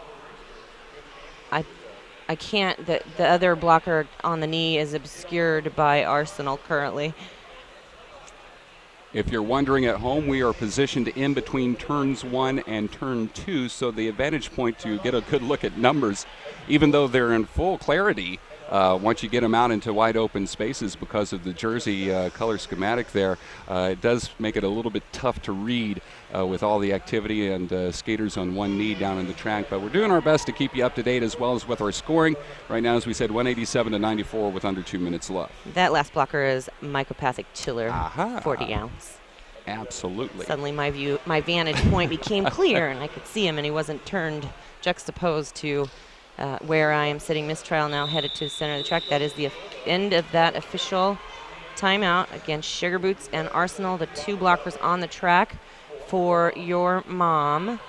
I can't, the other blocker on the knee is obscured by Arsenal currently. If you're wondering at home, we are positioned in between turns 1 and turn 2, so the advantage point to get a good look at numbers, even though they're in full clarity, once you get them out into wide open spaces because of the jersey color schematic there, it does make it a little bit tough to read with all the activity and skaters on one knee down in the track. But we're doing our best to keep you up to date as well as with our scoring. Right now, as we said, 187-94 with under 2 minutes left. That last blocker is Mycopathic Chiller, 40 ounce. Absolutely. Suddenly my vantage point became clear, and I could see him, and he wasn't turned juxtaposed to where I am sitting. Mistrial now headed to the center of the track. That is the end of that official timeout against Sugar Boots and Arsenal, the 2 blockers on the track for your mom.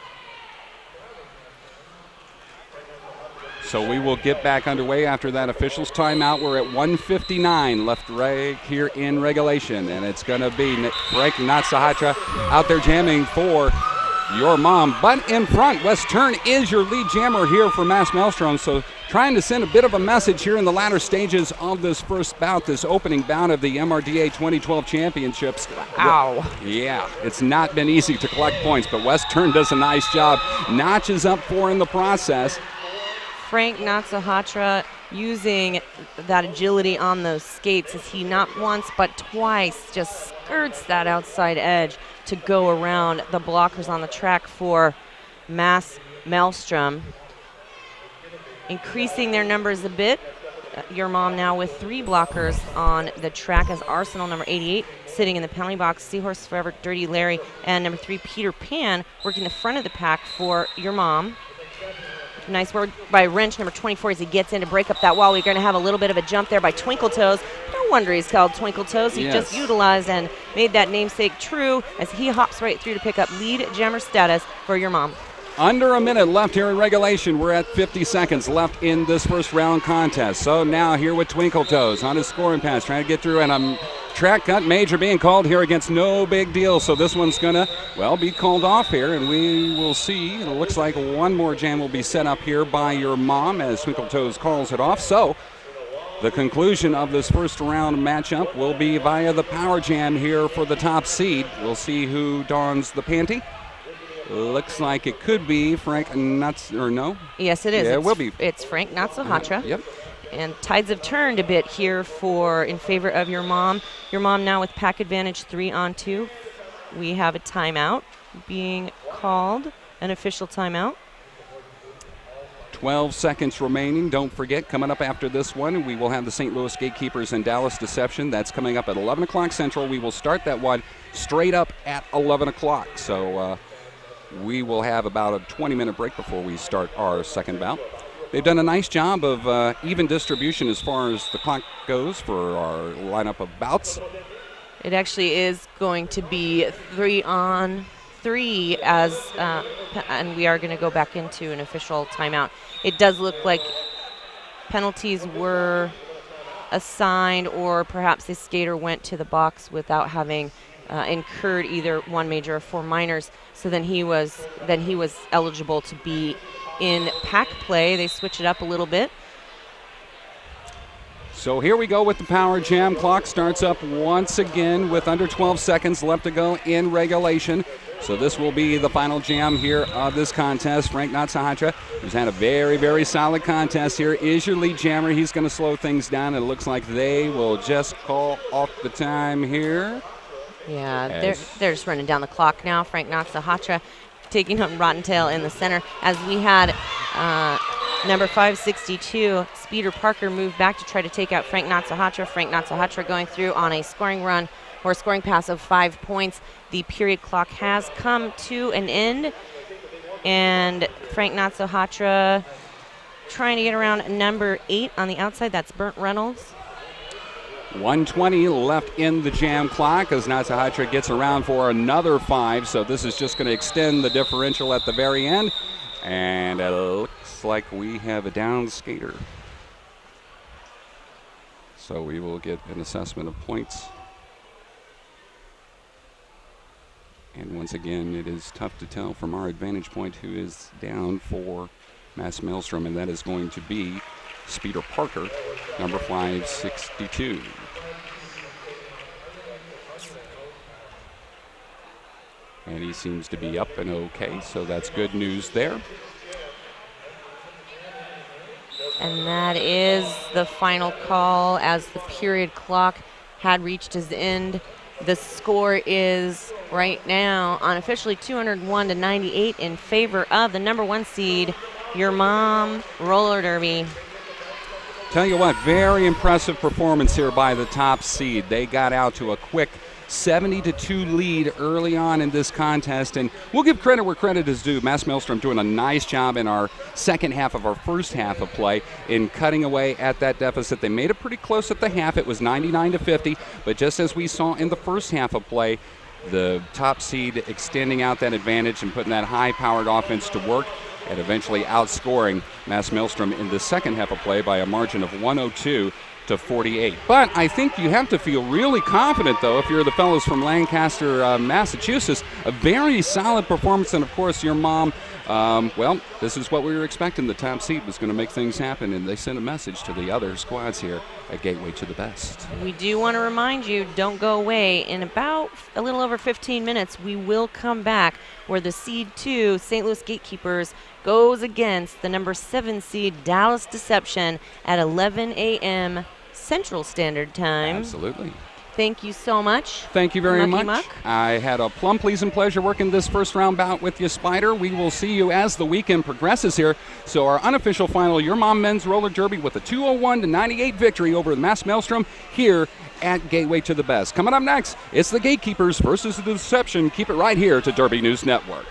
So we will get back underway after that officials timeout. We're at 1:59 left right here in regulation, and it's going to be Frank Natsahatra out there jamming for your mom. But in front, Wes Turn is your lead jammer here for Maelstrom. So trying to send a bit of a message here in the latter stages of this first bout, this opening bout of the MRDA 2012 championships. Ow. Yeah, it's not been easy to collect points, but Wes Turn does a nice job. Notches up 4 in the process. Frank Natsahatra using that agility on those skates as he not once but twice just skirts that outside edge to go around the blockers on the track for Maelstrom. Increasing their numbers a bit. Your mom now with 3 blockers on the track as Arsenal, number 88, sitting in the penalty box. Seahorse Forever, Dirty Larry, and number 3, Peter Pan, working the front of the pack for your mom. Nice work by Wrench, number 24, as he gets in to break up that wall. We're going to have a little bit of a jump there by Twinkle Toes. No wonder he's called Twinkle Toes. He just utilized and made that namesake true as he hops right through to pick up lead jammer status for your mom. Under a minute left here in regulation. We're at 50 seconds left in this first round contest. So now here with Twinkle Toes on his scoring pass, trying to get through, and track cut major being called here against No Big Deal. So this one's going to, well, be called off here, and we will see. It looks like one more jam will be set up here by your mom as Twinkle Toes calls it off. So the conclusion of this first round matchup will be via the power jam here for the top seed. We'll see who dons the panty. Looks like it could be Frank no? Yes, it is. Yeah, it will be. It's Frank Natsahatra. Yep. And tides have turned a bit here in favor of your mom. Your mom now with pack advantage 3-on-2. We have a timeout being called, an official timeout. 12 seconds remaining. Don't forget, coming up after this one, we will have the St. Louis Gatekeepers and Dallas Deception. That's coming up at 11 o'clock Central. We will start that one straight up at 11 o'clock. So we will have about a 20-minute break before we start our second bout. They've done a nice job of even distribution as far as the clock goes for our lineup of bouts. It actually is going to be 3-on-3 and we are going to go back into an official timeout. It does look like penalties were assigned, or perhaps the skater went to the box without having incurred either 1 major or 4 minors. So then he was eligible to be in pack play. They switch it up a little bit. So here we go with the power jam. Clock starts up once again with under 12 seconds left to go in regulation. So this will be the final jam here of this contest. Frank Natsahatra, who's had a very, very solid contest here, is your lead jammer. He's going to slow things down. It looks like they will just call off the time here. Yeah, they're just running down the clock now. Frank Natsahatra taking on Rotten Tail in the center as we had number 562, Speeder Parker, move back to try to take out Frank Natsahatra. Frank Natsahatra going through on a scoring run or a scoring pass of 5 points. The period clock has come to an end, and Frank Natsahatra trying to get around number 8 on the outside. That's Burnt Reynolds. 1:20 left in the jam clock as Natsahatra gets around for another 5. So this is just going to extend the differential at the very end. And it looks like we have a down skater. So we will get an assessment of points. And once again, it is tough to tell from our advantage point who is down for Maelstrom, and that is going to be Speeder Parker, number 562. And he seems to be up and okay, so that's good news there. And that is the final call as the period clock had reached its end. The score is right now unofficially 201-98 in favor of the number 1 seed, your mom roller derby. Tell you what, very impressive performance here by the top seed. They got out to a quick 70-2 lead early on in this contest, and we'll give credit where credit is due. Maelstrom doing a nice job in our second half of our first half of play in cutting away at that deficit. They made it pretty close at the half. It was 99-50, but just as we saw in the first half of play, the top seed extending out that advantage and putting that high-powered offense to work and eventually outscoring Maelstrom in the second half of play by a margin of 102-48. But I think you have to feel really confident, though, if you're the fellows from Lancaster, Massachusetts. A very solid performance, and of course your mom, well, this is what we were expecting. The top seed was going to make things happen, and they sent a message to the other squads here at Gateway to the Best. We do want to remind you, don't go away. In about a little over 15 minutes, we will come back where the seed 2, St. Louis Gatekeepers, goes against the number 7 seed Dallas Deception at 11 a.m. Central Standard Time. Absolutely. Thank you so much. Thank you very Mucky much. Muck. I had a plum pleasing pleasure working this first round bout with you, Spider. We will see you as the weekend progresses here. So our unofficial final, your mom men's roller derby with a 201-98 victory over the Maelstrom here at Gateway to the Best. Coming up next, it's the Gatekeepers versus the Deception. Keep it right here to Derby News Network.